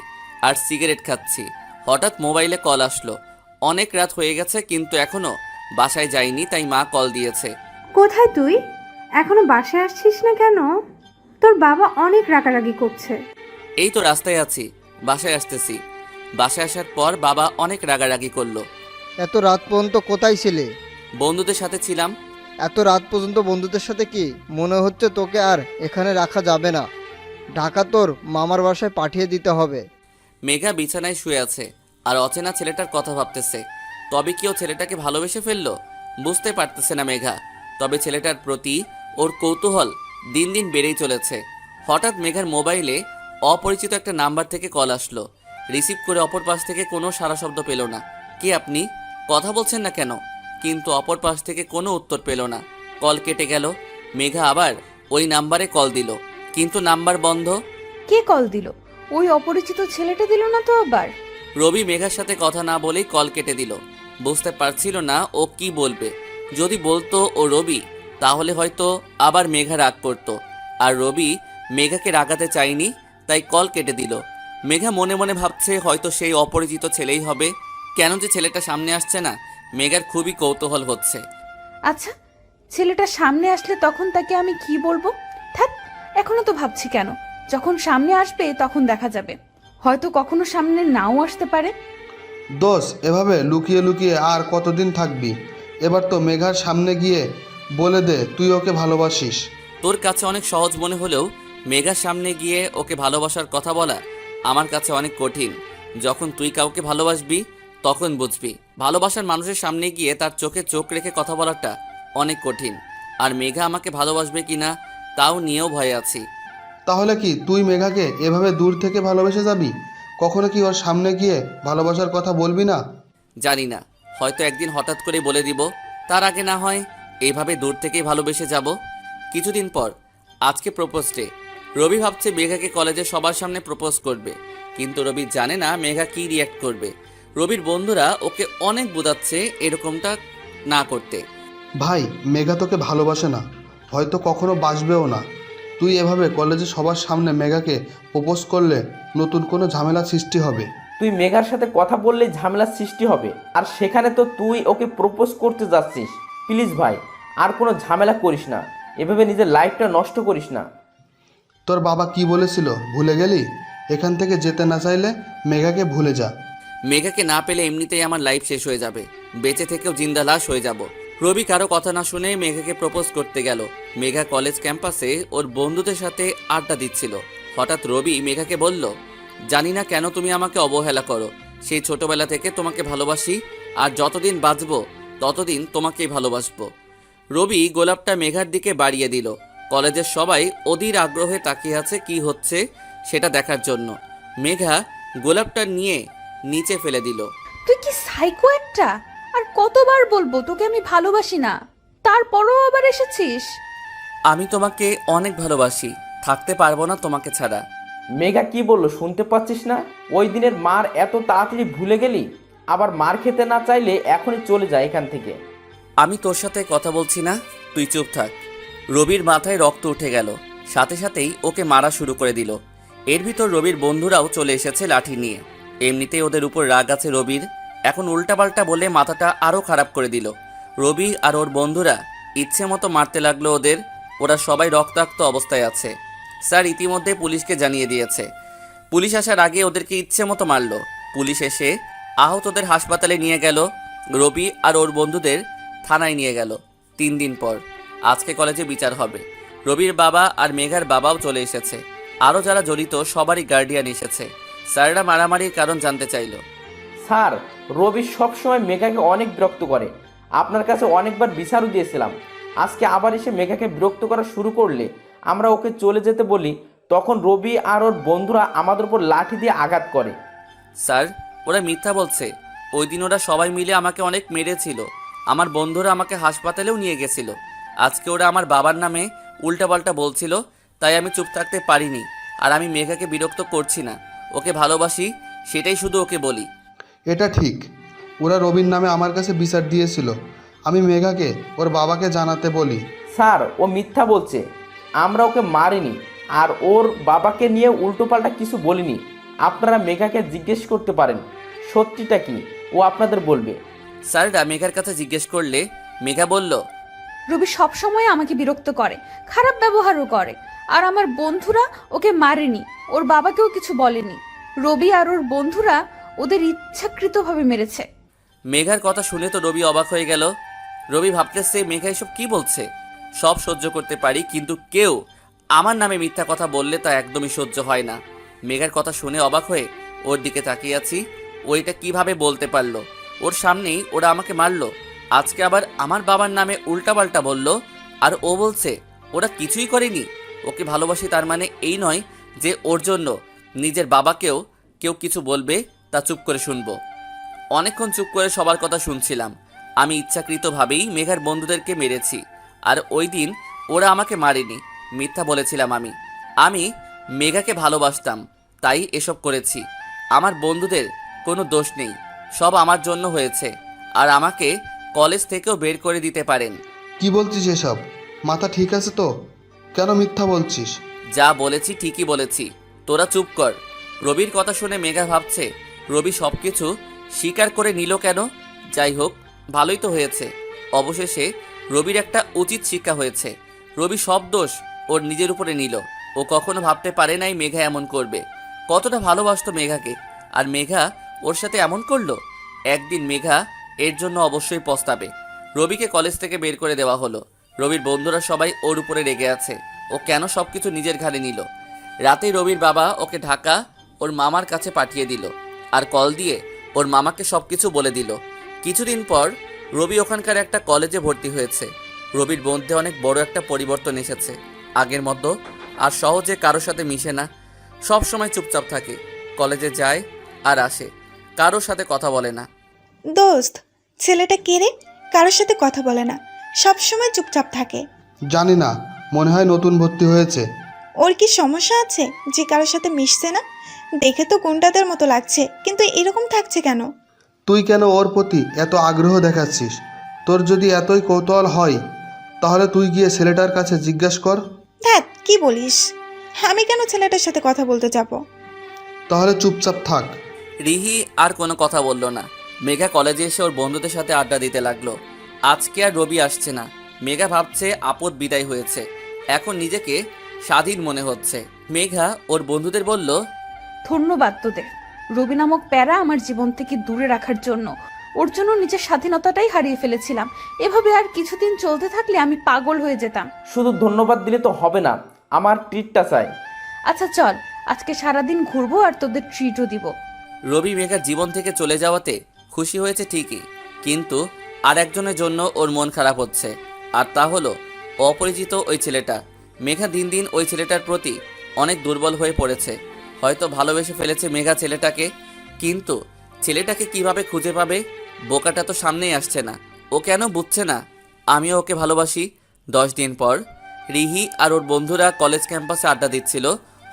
আর সিগারেট খাচ্ছি, হঠাৎ মোবাইলে কল আসলো। অনেক রাত হয়ে গেছে কিন্তু এখনো বাসায় যাইনি, তাই মা কল দিয়েছে। কোথায় তুই? এখনো বাসায় আসছিস না কেন? তোর বাবা অনেক রাগারাগি করছে। এই তো রাস্তায় আছি, বাসায় আসতেছি। বাসায় আসার পর বাবা অনেক রাগারাগি করলো। এত রাত পর্যন্ত কোথায় ছিলে? বন্ধুদের সাথে ছিলাম। এত রাত পর্যন্ত বন্ধুদের সাথে কি? মনে হচ্ছে তোকে আর এখানে রাখা যাবে না, ঢাকা তোর মামার বাসায় পাঠিয়ে দিতে হবে। মেঘা বিছানায় শুয়ে আছে আর অচেনা ছেলেটার কথা ভাবতেছে। তবে কি ও ছেলেটাকে ভালোবেসে ফেললো? বুঝতে পারতেছে না মেঘা। তবে ছেলেটার প্রতি ওর কৌতূহল দিন দিন বেড়েই চলেছে। হঠাৎ মেঘার মোবাইলে অপরিচিত একটা নাম্বার থেকে কল আসলো। রিসিভ করে অপর পাশ থেকে কোনো সাড়া শব্দ পেল না। কে আপনি? কথা বলছেন না কেন? কিন্তু অপর পাশ থেকে কোনো উত্তর পেল না। কল কেটে গেল। মেঘা আবার ওই নাম্বারে কল দিল, কিন্তু নাম্বার বন্ধ। কে কল দিল? ওই অপরিচিত ছেলেটা দিল না তো আবার? রবি মেঘার সাথে কথা না বলেই কল কেটে দিল। বুঝতে পারছিল না ও কি বলবে। যদি বলতো ও রবি, তাহলে হয়তো আবার মেঘা রাগ করতো। আর রবি মেঘাকে রাগাতে চায়নি, তাই কল কেটে দিল। মেঘা মনে মনে ভাবছে হয়তো সেই অপরিচিত ছেলেই হবে। কেন যে ছেলেটা সামনে আসছে না, মেঘার খুবই কৌতূহল হচ্ছে। আচ্ছা, ছেলেটা সামনে আসলে তখন তাকে আমি কি বলবো? থাক, এখনো তো ভাবছি কেন। যখন সামনে আসবে তখন দেখা যাবে। হয়তো কখনো সামনে নাও আসতে পারে। দোষ, এভাবে লুকিয়ে লুকিয়ে আর কতদিন থাকবি? এবার তো মেঘার সামনে গিয়ে বলে দে তুই ওকে ভালোবাসিস। তোর কাছে অনেক সহজ মনে হলেও মেঘার সামনে গিয়ে ওকে ভালোবাসার কথা বলা আমার কাছে অনেক কঠিন। যখন তুই কাউকে ভালোবাসবি তখন বুঝবি। ভালোবাসার মানুষের সামনে গিয়ে তার চোখে চোখ রেখে কথা বলাটা অনেক কঠিন। আর মেঘা আমাকে ভালোবাসবে কিনা তাও নিয়েও ভয়ে আছি। তাহলে কি তুই মেঘাকে এভাবে দূর থেকে ভালোবেসে যাবি? কখনো কি ওর সামনে গিয়ে ভালোবাসার কথা বলবি না? জানি না, হয়তো একদিন হঠাৎ করে বলে দিব। তার আগে না হয় এইভাবে দূর থেকেই ভালোবেসে যাব। কিছুদিন পর, আজকে প্রপোজ ডে। রবি ভাবছে মেঘাকে কলেজে সবার সামনে প্রপোজ করবে, কিন্তু রবি জানে না মেঘা কি রিয়্যাক্ট করবে। রবির বন্ধুরা ওকে অনেক বোঝাচ্ছে এরকমটা না করতে। ভাই, মেঘা তোকে ভালোবাসে না, হয়তো কখনো বাসবেও না। তুই এভাবে কলেজে সবার সামনে মেঘাকে প্রপোজ করলে নতুন কোনো ঝামেলা সৃষ্টি হবে। তুই মেঘার সাথে কথা বললে ঝামেলার সৃষ্টি হবে, আর সেখানে তো তুই ওকে প্রপোজ করতে যাচ্ছিস। প্লিজ ভাই, আর কোনো ঝামেলা করিস না, এভাবে নিজের লাইফটা নষ্ট করিস না। তোর বাবা কি বলেছিল ভুলে গেলি? এখান থেকে যেতে না চাইলে মেঘাকে ভুলে যা। মেঘাকে না পেলে এমনিতেই আমার লাইফ শেষ হয়ে যাবে, বেঁচে থেকেও জিন্দা লাশ হয়ে যাব। রবি কারো কথা না শুনে মেঘাকে প্রপোজ করতে গেল। মেঘা কলেজ ক্যাম্পাসে ওর বন্ধুদের সাথে আড্ডা দিচ্ছিল। হঠাৎ রবি মেঘাকে বলল, জানি না কেন তুমি আমাকে অবহেলা করো। সেই ছোটবেলা থেকে তোমাকে ভালোবাসি, আর যতদিন বাঁচবো ততদিন তোমাকেই ভালোবাসবো। রবি গোলাপটা মেঘার দিকে বাড়িয়ে দিল। কলেজের সবাই অধীর আগ্রহে তাকিয়ে আছে কি হচ্ছে সেটা দেখার জন্য। মেঘা গোলাপটা নিয়ে নিচে ফেলে দিল। তুই কি সাইকো একটা! আর কতবার বলবো তোকে আমি ভালোবাসি না, তারপরও আবার এসেছিস। আমি তোমাকে অনেক ভালোবাসি, থাকতে পারবো না তোমাকে ছাড়া। মেঘা কি বললো শুনতে পাচ্ছিস না? ওই দিনের মার এত তাড়াতাড়ি ভুলে গেলি? আবার মার খেতে না চাইলে এখনই চলে যায় এখান থেকে। আমি তোর সাথে কথা বলছি না, তুই চুপ থাক। রবির মাথায় রক্ত উঠে গেল, সাথে সাথেই ওকে মারা শুরু করে দিল। এর ভিতর রবির বন্ধুরাও চলে এসেছে লাঠি নিয়ে। এমনিতেই ওদের উপর রাগ আছে রবির, এখন উল্টাপাল্টা বলে মাথাটা আরও খারাপ করে দিল। রবি আর ওর বন্ধুরা ইচ্ছে মতো মারতে লাগলো ওদের। ওরা সবাই রক্তাক্ত অবস্থায় আছে। স্যার ইতিমধ্যে পুলিশকে জানিয়ে দিয়েছে। পুলিশ আসার আগে ওদেরকে ইচ্ছে মতো মারলো। পুলিশ এসে আহতদের হাসপাতালে নিয়ে গেল। রবি আর ওর বন্ধুদের থানায় নিয়ে গেল। 3 দিন পর আজকে কলেজে বিচার হবে। রবির বাবা আর মেঘার বাবাও চলে এসেছে। আরও যারা জড়িত সবারই গার্ডিয়ান এসেছে। স্যাররা মারামারির কারণ জানতে চাইল। স্যার, রবি সবসময় মেঘাকে অনেক বিরক্ত করে। আপনার কাছে অনেকবার বিচারও দিয়েছিলাম। আজকে আবার এসে মেঘাকে বিরক্ত করা শুরু করলে আমরা ওকে চলে যেতে বলি, তখন রবি আর ওর বন্ধুরা আমাদের উপর লাঠি দিয়ে আঘাত করে। স্যার, ওরা মিথ্যা বলছে। ওই দিন ওরা সবাই মিলে আমাকে অনেক মেরেছিল। আমার বন্ধুরা আমাকে হাসপাতালেও নিয়ে গেছিল। আজকে ওরা আমার বাবার নামে উল্টাপাল্টা বলছিল, তাই আমি চুপ থাকতে পারিনি। আর আমি মেঘাকে বিরক্ত করছি না, ওকে ভালোবাসি, সেটাই শুধু ওকে বলি। এটা ঠিক, ওরা রবির নামে আমার কাছে বিচার দিয়েছিল। আমি মেঘাকে ওর বাবাকে জানাতে বলি। স্যার, ও মিথ্যা বলছে। আমরা ওকে মারিনি, আর ওর বাবাকে নিয়ে উল্টোপাল্টা কিছু বলিনি। আপনারা মেঘাকে জিজ্ঞেস করতে পারেন সত্যিটা কি, ও আপনাদের বলবে। স্যাররা মেঘার কাছে জিজ্ঞেস করলে মেঘা বলল, রবি সবসময় আমাকে বিরক্ত করে, খারাপ ব্যবহারও করে। আর আমার বন্ধুরা ওকে মারেনি, ওর বাবাকেও কিছু বলেনি। রবি আর ওর বন্ধুরা ওদের ইচ্ছাকৃতভাবে মেরেছে। মেঘার কথা শুনে তো রবি অবাক হয়ে গেল। রবি ভাবতেছে মেঘা এসব কি বলছে। সব সহ্য করতে পারি, কিন্তু কেউ আমার নামে মিথ্যা কথা বললে তা একদমই সহ্য হয় না। মেঘার কথা শুনে অবাক হয়ে ওর দিকে তাকিয়ে আছি। ওইটা কিভাবে বলতে পারলো? ওর সামনেই ওরা আমাকে মারলো, আজকে আবার আমার বাবার নামে উল্টাপাল্টা বলল। আর ও বলছে ওরা কিছুই করেনি। ওকে ভালোবাসি তার মানে এই নয় যে ওর জন্য নিজের বাবাকেও কেউ কিছু বলবে তা চুপ করে শুনবো। অনেকক্ষণ চুপ করে সবার কথা শুনছিলাম। আমি ইচ্ছাকৃতভাবেই মেঘার বন্ধুদেরকে মেরেছি, আর ওই দিন ওরা আমাকে মারেনি, মিথ্যা বলেছিলাম। আমি মেঘাকে ভালোবাসতাম, তাই এসব করেছি। আমার বন্ধুদের কোনো দোষ নেই, সব আমার জন্য হয়েছে। আর আমাকে কলেজ থেকেও বের করে দিতে পারেন। কি বলছিস এসব? মাথা ঠিক আছে তো? কেন মিথ্যা বলছিস? যা বলেছি ঠিকই বলেছি, তোরা চুপ কর। রবির কথা শুনে মেঘা ভাবছে রবি সব কিছু স্বীকার করে নিল কেন। যাই হোক, ভালোই তো হয়েছে। অবশেষে রবির একটা উচিত শিক্ষা হয়েছে। রবি সব দোষ ওর নিজের উপরে নিল। ও কখনো ভাবতে পারে নাই মেঘা এমন করবে। কতটা ভালোবাসতো মেঘাকে, আর মেঘা ওর সাথে এমন করলো। একদিন মেঘা এর জন্য অবশ্যই পস্তাবে। রবিকে কলেজ থেকে বের করে দেওয়া হলো। রবির বন্ধুরা সবাই ওর উপরে রেগে আছে। ও কেন সবকিছু নিজের ঘাড়ে নিল। রাতে রবির বাবা ওকে ঢাকা ওর মামার কাছে পাঠিয়ে দিল, আর কল দিয়ে ওর মামাকে সবকিছু বলে দিল। কিছুদিন পর রবি ওখানকার একটা কলেজে ভর্তি হয়েছে। রবির মধ্যে অনেক বড় একটা পরিবর্তন এসেছে। আগের মতো আর সহজে কারোর সাথে মিশে না, সব সময় চুপচাপ থাকে। কলেজে যায় আর আসে, কারোর সাথে কথা বলে না। দোস্ত, ছেলেটা কে রে? কারোর সাথে কথা বলে না, সব সময় চুপচাপ থাকে। জানি না, মনে হয় নতুন ভর্তি হয়েছে। ওর কি সমস্যা আছে যে কারোর সাথে মিশছে না? দেখে তো গুন্ডাদের মতো লাগছে, কিন্তু এরকম থাকছে কেন? তুই কেন ওর প্রতি এত আগ্রহ দেখাচ্ছিস? তোর যদি এতই কৌতূহল হয় তাহলে তুই গিয়ে ছেলেটার কাছে জিজ্ঞেস কর। ধ্যাৎ, কি বলিস? আমি কেন ছেলেটার সাথে কথা বলতে যাব? তাহলে চুপচাপ থাক। রিহি আর কোনো কথা বলল না। মেঘা কলেজে এসে ওর বন্ধুদের সাথে আড্ডা দিতে লাগলো। আজকে আর রবি আসছে না। মেঘা ভাবছে আপদ বিদায় হয়েছে, এখন নিজেকে স্বাধীন মনে হচ্ছে। মেঘা ওর বন্ধুদের বলল, ধন্যবাদ তোদের। রবি নামক প্যারা আমার জীবন থেকে দূরে রাখার জন্য। ওর জন্য নিজের স্বাধীনতাটাই হারিয়ে ফেলেছিলাম। এভাবে আর কিছুদিন চলতে থাকলে আমি পাগল হয়ে যেতাম। শুধু ধন্যবাদ দিলে তো হবে না, আমার ট্রিটটা চাই। আচ্ছা চল, আজকে সারাদিন ঘুরবো আর তোদের ট্রিটও দিব। রবি মেঘার জীবন থেকে চলে যাওয়াতে খুশি হয়েছে ঠিকই, কিন্তু আর একজনের জন্য ওর মন খারাপ হচ্ছে। আর তা হলো অপরিচিত ওই ছেলেটা। মেঘা দিন দিন ওই ছেলেটার প্রতি অনেক দুর্বল হয়ে পড়েছে। হয়তো ভালোবেসে ফেলেছে মেঘা ছেলেটাকে, কিন্তু ছেলেটাকে কিভাবে খুঁজে পাবে? বোকাটা তো সামনেই আসছে না। ও কেন বুঝছে না আমিও ওকে ভালোবাসি? 10 দিন পর রিহি আর ওর বন্ধুরা কলেজ ক্যাম্পাসে আড্ডা দিচ্ছিল।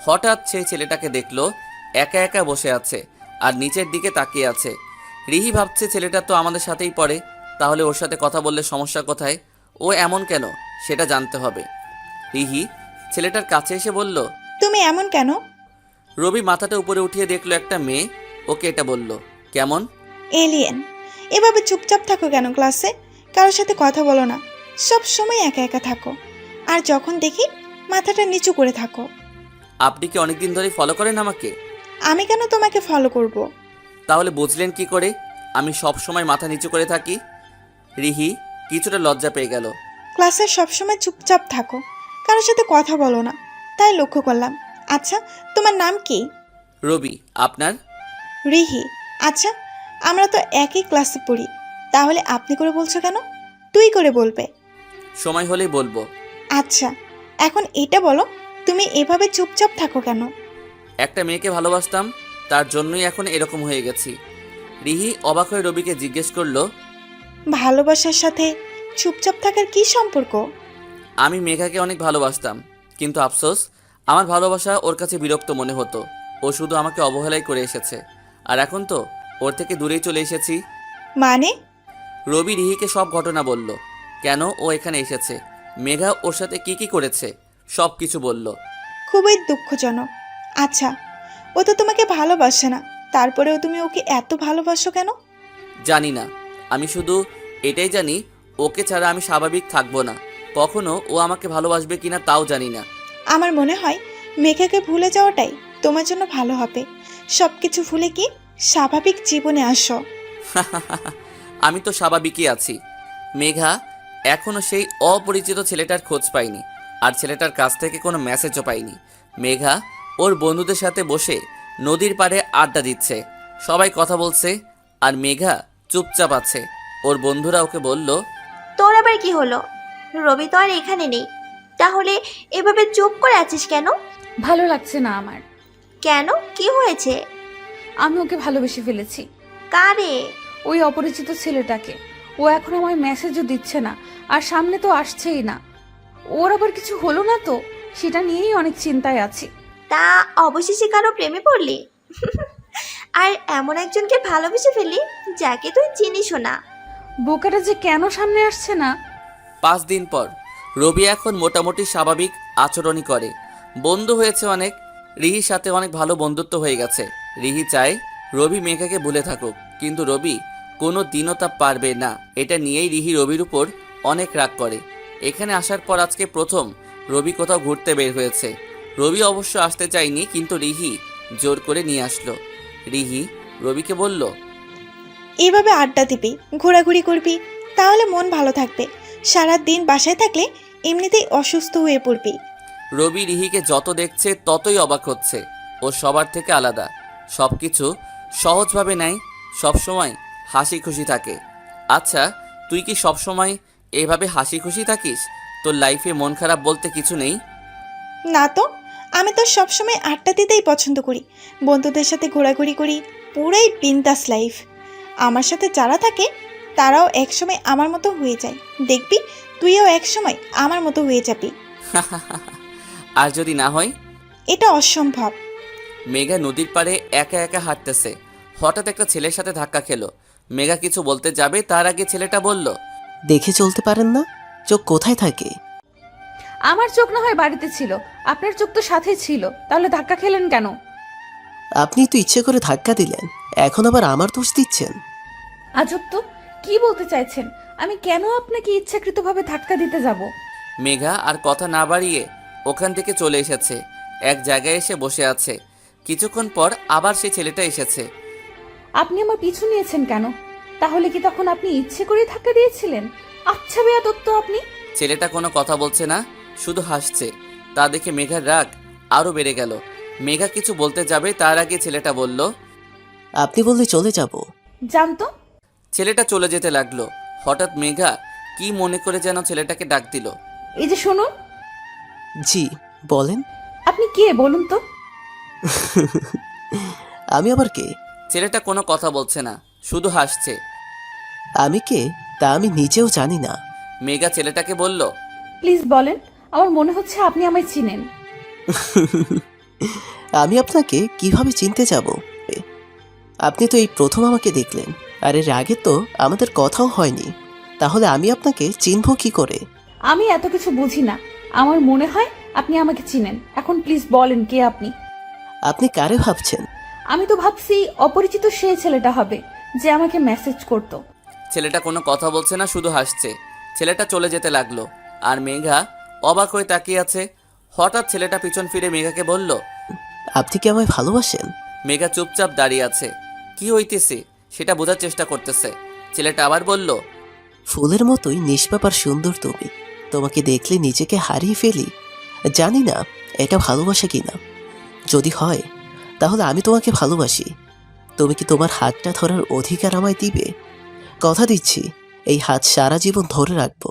হঠাৎ সেই ছেলেটাকে দেখলো একা একা বসে আছে আর নিচের দিকে তাকিয়ে আছে। রিহি ভাবছে ছেলেটা তো আমাদের সাথেই পড়ে, তাহলে ওর সাথে কথা বললে সমস্যা কোথায়? ও এমন কেন সেটা জানতে হবে। রিহি ছেলেটার কাছে এসে বলল, তুমি এমন কেন? রবি মাথাটা উপরে উঠিয়ে দেখলো একটা মেয়ে ওকে এটা বলল। কেমন? এলিয়েন। এভাবে চুপচাপ থাকো কেন ক্লাসে? কারোর সাথে কথা বলো না, সব সময় একা একা থাকো, আর যখন দেখি মাথাটা নিচু করে থাকো। আপনি কি অনেকদিন ধরে ফলো করেন আমাকে? আমি কেন তোমাকে ফলো করব? তাহলে বুঝলেন কি করে আমি সব সময় মাথা নিচু করে থাকি? রিহি কিছুটা লজ্জা পেয়ে গেল। ক্লাসে সবসময় চুপচাপ থাকো, কারোর সাথে কথা বলো না, তাই লক্ষ্য করলাম। আচ্ছা, তোমার নাম কি? রবি। আপনার? রিহি। আচ্ছা, আমরা তো একই ক্লাসে পড়ি, তাহলে আপনি করে বলছো কেন? তুই করে বলবে। সময় হলেই বলবো। আচ্ছা, এখন এটা বলো, তুমি এভাবে চুপচাপ থাকো কেন? একটা মেয়েকে ভালোবাসতাম, তার জন্যই এখন এরকম হয়ে গেছি। রিহি অবাক হয়ে রবিকে জিজ্ঞেস করলো, ভালোবাসার সাথে চুপচাপ থাকার কি সম্পর্ক? আমি মেঘাকে অনেক ভালোবাসতাম, কিন্তু আফসোস আমার ভালোবাসা ওর কাছে বিরক্ত মনে হতো। ও শুধু আমাকে অবহেলাই করে এসেছে, আর এখন তো ওর থেকে দূরেই চলে এসেছি। মানে? রবি রিহিকে সব ঘটনা বলল, কেন ও এখানে এসেছে, মেঘা ওর সাথে কি করেছে, সব কিছু বলল। খুবই দুঃখজনক। আচ্ছা, ও তো তোমাকে ভালোবাসে না, তারপরেও তুমি ওকে এত ভালোবাসো কেন? জানি না, আমি শুধু এটাই জানি ওকে ছাড়া আমি স্বাভাবিক থাকবো না। কখনো ও আমাকে ভালোবাসবে কিনা তাও জানি না। আমার মনে হয় মেঘাকে ভুলে যাওয়াটাই তোমার জন্য ভালো হবে। সব কিছু ভুলে কি স্বাভাবিক জীবনে আসো। আমি তো স্বাভাবিকই আছি। মেঘা এখনো সেই অপরিচিত ছেলেটার খোঁজ পায়নি, আর ছেলেটার কাছ থেকে কোনো মেসেজও পাইনি। মেঘা ওর বন্ধুদের সাথে বসে নদীর পাড়ে আড্ডা দিচ্ছে, সবাই কথা বলছে, আর মেঘা চুপচাপ আছে। ওর বন্ধুরা ওকে বলল, তোর আবার কি হলো? রবি তো আর এখানে নেই, তাহলে এভাবে চুপ করে আছিস কেন? ভালো লাগছে না আমার। কেন, কি হয়েছে? আমি ওকে ভালোবেসে ফেলেছি। কারে? ওই অপরিচিত ছেলেটাকে। ও এখন আমায় মেসেজও দিচ্ছে না, আর সামনে তো আসছেই না। ওর আবার কিছু হলো না তো, সেটা নিয়েই অনেক চিন্তায় আছি। তা অবশেষে কারো প্রেমে পড়লি? আর এমন একজনকে ভালোবেসে ফেলি যাকে তুই চিনিসও না। বোকাটা যে কেন সামনে আসছে না। 5 দিন পর রবি এখন মোটামুটি স্বাভাবিক আচরণই করে, বন্ধু হয়েছে অনেক, রিহির সাথে অনেক ভালো বন্ধুত্ব হয়ে গেছে। রিহি চায় রবি মেঘাকে ভুলে থাকুক, কিন্তু রবি কোনো দিনও তা পারবে না। এটা নিয়েই রিহি রবির উপর অনেক রাগ করে। এখানে আসার পর আজকে প্রথম রবি কোথাও ঘুরতে বের হয়েছে। রবি অবশ্য আসতে চায়নি, কিন্তু রিহি জোর করে নিয়ে আসলো। রিহি রবিকে বলল, এইভাবে আড্ডা দিবি, ঘোরাঘুরি করবি, তাহলে মন ভালো থাকবে। সারা দিন বাসায় থাকলে এমনিতেই অসুস্থ হয়ে পড়বি। রবি রিহিকে যত দেখছে ততই অবাক হচ্ছে। ও সবার থেকে আলাদা, সব কিছু সহজভাবে নেয়, সবসময় হাসি খুশি থাকে। আচ্ছা, তুই কি সবসময় এভাবে হাসি খুশি থাকিস? তোর লাইফে মন খারাপ বলতে কিছু নেই? না তো, আমি তো সবসময় আড্ডা দিতেই পছন্দ করি, বন্ধুদের সাথে ঘোরাঘুরি করি, পুরাই বিন্দাস লাইফ। আমার সাথে যারা থাকে তারাও একসময় আমার মতো হয়ে যায়। দেখবি তুইও একসময় আমার মতো হয়ে যাবি। আর যদি না হয়? এটা অসম্ভব। মেঘা নদীর পাড়ে একা একা হাঁটতেছে, হঠাৎ একটা ছেলের সাথে ধাক্কা খেলো। মেঘা কিছু বলতে যাবে, তার আগে ছেলেটা বলল, দেখে চলতে পারেন না? চোখ কোথায় থাকে? আমার চোখ না হয় বাড়িতে ছিল, আপনার চোখ তো সাথেই ছিল, তাহলে ধাক্কা খেলেন কেন? আপনি তো ইচ্ছে করে ধাক্কা দিলেন, এখন আবার আমার দোষ দিচ্ছেন। আজব তো, কি বলতে চাইছেন? আমি কেন আপনাকে ইচ্ছাকৃতভাবে ধাক্কা দিতে যাব? মেঘা আর কথা না বাড়িয়ে ওখান থেকে চলে এসেছে, এক জায়গায় এসে বসে আছে। কিছুক্ষণ পর আবার সেই ছেলেটা এসেছে। আপনি আমার পিছু নিয়েছেন কেন? তাহলে কি তখন আপনি ইচ্ছে করে ধাক্কা দিয়েছিলেন? আচ্ছা বেয়াদব তো আপনি। ছেলেটা কোনো কথা বলছে না, শুধু হাসছে। তা দেখে মেঘার রাগ আরও বেড়ে গেল। মেঘা কিছু বলতে যাবে, তার আগে ছেলেটা বলল, আপনি বললে চলে যাব। জানতো। ছেলেটা চলে যেতে লাগলো। হঠাৎ মেঘা কি মনে করে যেন ছেলেটাকে ডাক দিল। এই যে শুনুন। জি বলেন। আপনি কে বলুন তো? আমি আবার কে? ছেলেটা কোনো কথা বলছে না, শুধু হাসছে। আমি কে তা আমি নিজেও জানি না। মেঘা ছেলেটাকে বলল, প্লিজ বলেন, আমার মনে হচ্ছে আপনি আমায় চিনেন। আমি আপনাকে কিভাবে চিনতে যাব? আপনি তো এই প্রথম আমাকে দেখলেন, আর এর আগে তো আমাদের কথাও হয়নি, তাহলে আমি আপনাকে চিনব কি করে? আমি এত কিছু বুঝি না, আমার মনে হয় আপনি আমাকে চিনেন। এখন প্লিজ বলেন কে আপনি? আপনি কারে ভাবছেন? আমি তো ভাবছি অপরিচিত সেই ছেলেটা হবে যে আমাকে মেসেজ করতো। ছেলেটা কোনো কথা বলছে না, শুধু হাসছে। ছেলেটা চলে যেতে লাগলো, আর মেঘা অবাক হয়ে তাকিয়ে আছে। হঠাৎ ছেলেটা পিছন ফিরে মেঘাকে বলল, আপনি কি আমায় ভালোবাসেন? মেঘা চুপচাপ দাঁড়িয়ে আছে, কি হইতেছে সেটা বোঝার চেষ্টা করতেছে। ছেলেটা আবার বলল, ফুলের মতোই নিষ্পাপ আর সুন্দর তুমি, তোমাকে দেখলে নিজেকে হারিয়ে ফেলি। জানি না এটা ভালোবাসা কিনা, যদি হয় তাহলে আমি তোমাকে ভালোবাসি। তুমি কি তোমার হাতটা ধরার অধিকার আমায় দিবে? কথা দিচ্ছি এই হাত সারা জীবন ধরে রাখবো,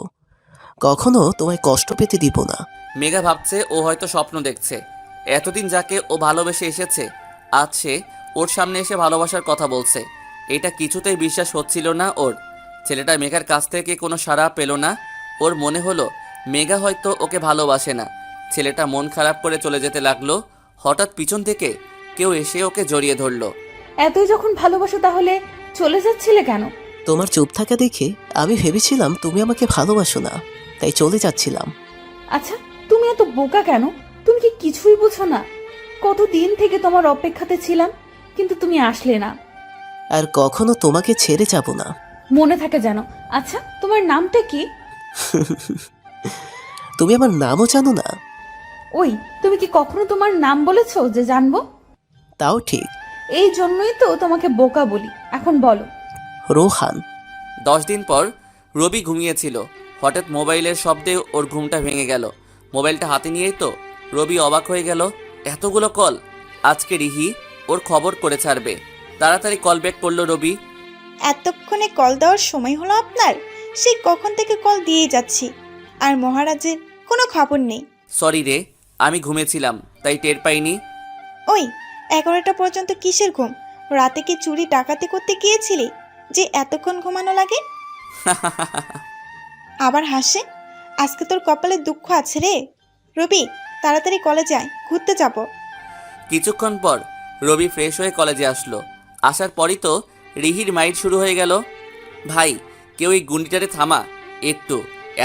কখনো তোমায় কষ্ট পেতে দিব না। মেঘা ভাবছে ও হয়তো স্বপ্ন দেখছে। এতদিন যাকে ও ভালোবেসে এসেছে, আজ সে ওর সামনে এসে ভালোবাসার কথা বলছে। এটা কিছুতেই বিশ্বাস হচ্ছিল না ওর। ছেলেটা মেঘার কাছ থেকে কোনো সাড়া পেল না। ওর মনে হলো মেঘা হয়তো ওকে ভালোবাসে না। ছেলেটা মন খারাপ করে চলে যেতে লাগলো। হঠাৎ পিছন থেকে কেউ এসে ওকে জড়িয়ে ধরলো। এতই যখন ভালোবাসো তাহলে চলে যাচ্ছিলে কেন? তোমার চুপ থাকা দেখে আমি ভেবেছিলাম তুমি আমাকে ভালোবাসো না, তাই চলে যাচ্ছিলাম। আচ্ছা, তুমি এত বোকা কেন? তুমি কি কিছুই বুঝো না? কতদিন থেকে তোমার অপেক্ষাতে ছিলাম, কিন্তু তুমি আসলে না। আর কখনো তোমাকে ছেড়ে যাব না। মনে থাকে যেন। আচ্ছা, তোমার নামটা কি? তুমি আমার নামও জানো না? ওই, তুমি কি কখনো তোমার নাম বলেছো যে জানবো? তাও ঠিক। এই জন্যই তো তোমাকে বোকা বলি। এখন বলো। রোহান। 10 দিন পর রবি ঘুমিয়েছিল। হঠাৎ মোবাইলের শব্দে ওর ঘুমটা ভেঙে গেল। মোবাইলটা হাতে নিয়েই তো রবি অবাক হয়ে গেল, এতগুলো কল! আজকে রিহি ওর খবর করে ছাড়বে। তাড়াতাড়ি কল ব্যাক করলো রবি। এতক্ষণে কল দেওয়ার সময় হলো আপনার? সেই কখন থেকে কল দিয়েই যাচ্ছি, আর মহারাজের কোনো খবর নেই। সরি রে, আমি ঘুমেছিলাম তাই টের পাইনি। ওই 11টা পর্যন্ত কিসের ঘুম? রাতে কি চুরি ডাকাতি করতে গিয়েছিলি যে এতক্ষণ ঘুমানো লাগে? আবার হাসে। আজকে তোর কপালে দুঃখ আছে রে। রবি, তাড়াতাড়ি কলেজে আয়, ঘুরতে যাব। কিছুক্ষণ পর রবি ফ্রেশ হয়ে কলেজে আসলো। আসার পরই তো রিহির মাইট শুরু হয়ে গেল। ভাই, কেউ এই গুন্ডিটারে থামা একটু,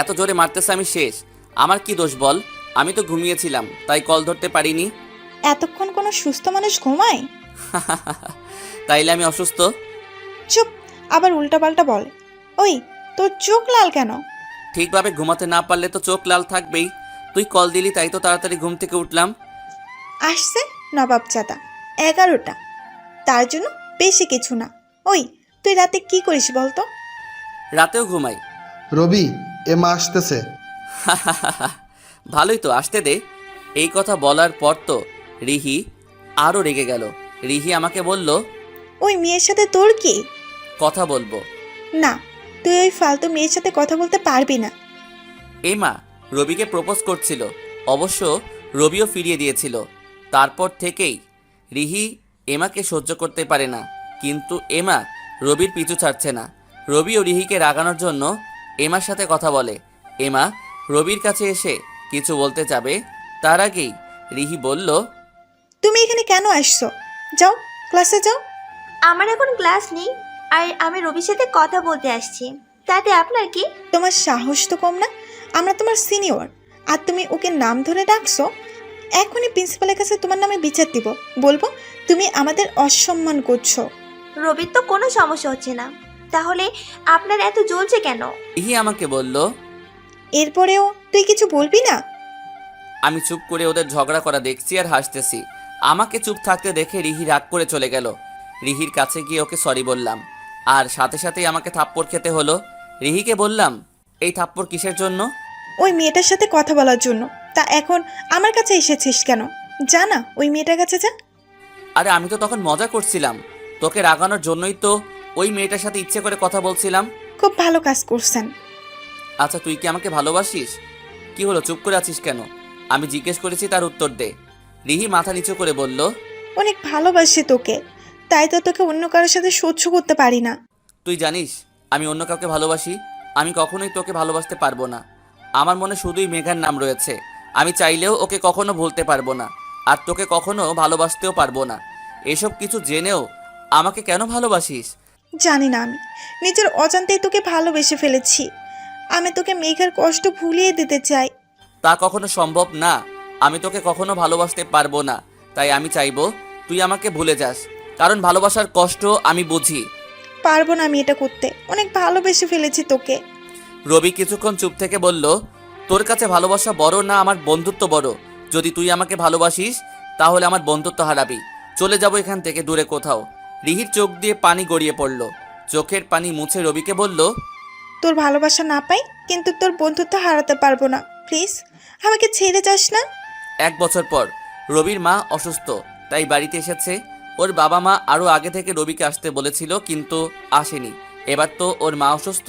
এত জোরে মারতেছে, আমি শেষ। আমার কি দোষ বল? আমি তো ঘুমিয়েছিলাম তাই কল ধরতে পারিনি। এতক্ষণ কোনো সুস্থ মানুষ ঘুমায়? তাইলে আমি অসুস্থ? চুপ, আবার উল্টাপাল্টা বল। ওই, তোর চোখ লাল কেন? ঠিকভাবে ঘুমাতে না পারলে তো চোখ লাল থাকবেই। তুই কল দিলি তাই তো তাড়াতাড়ি ঘুম থেকে উঠলাম। আসছে নবাবজাদা 11টা, তার জন্য বেশি কিছু না। ওই, তুই রাতে কি করিস বলতো? রাতেও ঘুমাই। রবি, এ মা আসতেছে। ভালোই তো, আসতে দে। এই কথা বলার পর তো রিহি আরও রেগে গেল। রিহি আমাকে বলল, ওই মেয়ের সাথে তোর কি? কথা বলবো না, তুই ওই ফালতু মেয়ের সাথে কথা বলতে পারবি না। এই মা রবিকে প্রপোজ করছিল, অবশ্য রবিও ফিরিয়ে দিয়েছিল। তারপর থেকেই রিহি এমাকে সহ্য করতে পারে না, কিন্তু এমা রবির পিছু ছাড়ছে না। রবিও রিহিকে রাগানোর জন্য এমার সাথে কথা বলে। এমা রবির কাছে এসে কিছু বলতে যাবে, তার আগেই রিহি বলল, তুমি এখানে কেন আসছো? যাও, ক্লাসে যাও। আমার এখন ক্লাস নেই, আর আমি রবির সাথে কথা বলতে আসছি। তাতে আপনার কি? তোমার সাহস তো কম না। আমরা তোমার সিনিয়র, আর তুমি ওকে নাম ধরে ডাকছো। এখনই প্রিন্সিপালের কাছে তোমার নামে বিচার দিব। বলবো তুমি আমাদের অসম্মান করছো। রবির তো কোনো সমস্যা হচ্ছে না, তাহলে আপনার এত জ্বলছে কেন? রিহি আমাকে বলল। এরপরেও তুই কিছু বলবি না? আমি চুপ করে ওদের ঝগড়া করা দেখছি আর হাসতেছি। আমাকে চুপ থাকতে দেখে রিহি রাগ করে চলে গেল। রিহির কাছে গিয়ে ওকে সরি বললাম, আর সাথে সাথেই আমাকে থাপ্পড় খেতে হলো। রিহিকে বললাম, এই থাপ্পড় কিসের জন্য? ওই মেয়েটার সাথে কথা বলার জন্য। তা এখন আমার কাছে এসেছিস কেন? যা না, ওই মেয়েটার কাছে যা। আরে আমি তো তখন মজা করছিলাম, তোকে রাগানোর জন্যই তো ওই মেয়েটার সাথে ইচ্ছে করে কথা বলছিলাম। খুব ভালো কাজ করছেন। আচ্ছা, তুই কি আমাকে ভালোবাসিস? কি হলো, চুপ করে আছিস কেন? আমি জিজ্ঞেস করেছি, তার উত্তর দে। রিহি মাথা নিচু করে বলল, অনেক ভালোবাসি তোকে, তাই তো তোকে অন্য কারোর সাথে সহ্য করতে পারি না। তুই জানিস আমি অন্য কাউকে ভালোবাসি? আমি কখনোই তোকে ভালোবাসতে পারবো না। আমার মনে শুধুই মেঘার নাম রয়েছে। আমি চাইলেও ওকে কখনো ভুলতে পারবো না, আর তোকে কখনো ভালোবাসতেও পারবো না। এসব কিছু জেনেও আমাকে কেন ভালোবাসিস? জানি না, আমি নিজের অজান্তেই তোকে ভালোবেসে ফেলেছি। আমি তোকে মেঘের কষ্ট ভুলিয়ে দিতে চাই। তা কখনো সম্ভব না। আমি তোকে কখনো ভালোবাসতে পারবো না, তাই আমি চাইবো তুই আমাকে ভুলে যাস, কারণ ভালোবাসার কষ্ট আমি বুঝি। পারবো না আমি এটা করতে, অনেক ভালোবেসে ফেলেছি তোকে। রবি কিছুক্ষণ চুপ থেকে বলল, তোর কাছে ভালোবাসা বড় না আমার বন্ধুত্ব বড়? যদি তুই আমাকে ভালোবাসিস তাহলে আমার বন্ধুত্ব হারাবি। চলে যাবো এখান থেকে দূরে কোথাও। রিহির চোখ দিয়ে পানি গড়িয়ে পড়ল। চোখের পানি মুছে রবিকে বলল, তোর ভালোবাসা না পাই, কিন্তু তোর বন্ধুত্ব হারাতে পারবো না। প্লিজ আমাকে ছেড়ে যাস না। 1 বছর পর রবির মা অসুস্থ, তাই বাড়িতে এসেছে। ওর বাবা মা আরও আগে থেকে রবিকে আসতে বলেছিল, কিন্তু আসেনি। এবার তো ওর মা অসুস্থ,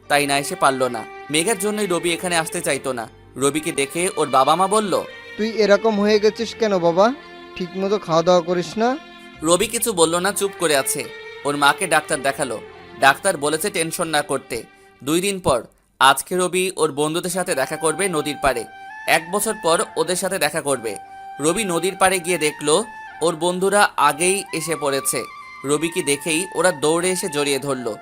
তাই না এসে পারল না। মেঘার জন্যই রবি এখানে আসতে চাইতো না। রবিকে দেখে ওর বাবা মা বলল, তুই এরকম হয়ে গেছিস কেন বাবা? ঠিকমতো খাওয়া দাওয়া করিস না? রবি কিছু বলল না, চুপ করে আছে। ওর মাকে ডাক্তার দেখালো। ডাক্তার বলেছে টেনশন না করতে। 2 দিন পর আজকে রবি ওর বন্ধুদের সাথে দেখা করবে নদীর পাড়ে। 1 বছর পর ওদের সাথে দেখা করবে। রবি নদীর পাড়ে গিয়ে দেখলো ওর বন্ধুরা আগেই এসে পড়েছে। রবিকে দেখেই ওরা দৌড়ে এসে জড়িয়ে ধরলো।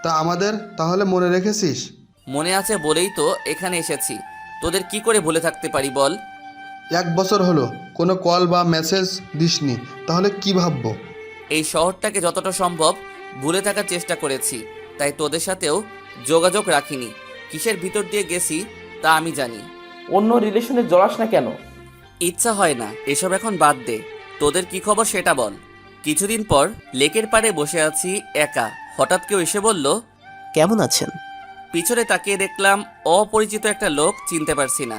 তা আমাদের তাহলে মনে রেখেছিস? মনে আছে বলেই তো এখানে এসেছি, তোদের কি করে ভুলে থাকতে পারি বল। 1 বছর হলো কোনো কল বা মেসেজ দিসনি, তাহলে কি ভাববো? এই শহরটাকে যতটা সম্ভব ভুলে থাকার চেষ্টা করেছি, তাই তোদের সাথেও যোগাযোগ রাখিনি। কিসের ভিতর দিয়ে গেছি তা আমি জানি। অন্য রিলেশনে জড়াস না কেন? ইচ্ছা হয় না, এসব এখন বাদ দে। তোদের কি খবর সেটা বল। কিছুদিন পর লেকের পাড়ে বসে আছি একা, হঠাৎ কেউ এসে বলল, কেমন আছেন? পিছনে তাকিয়ে দেখলাম অপরিচিত একটা লোক, চিনতে পারছি না।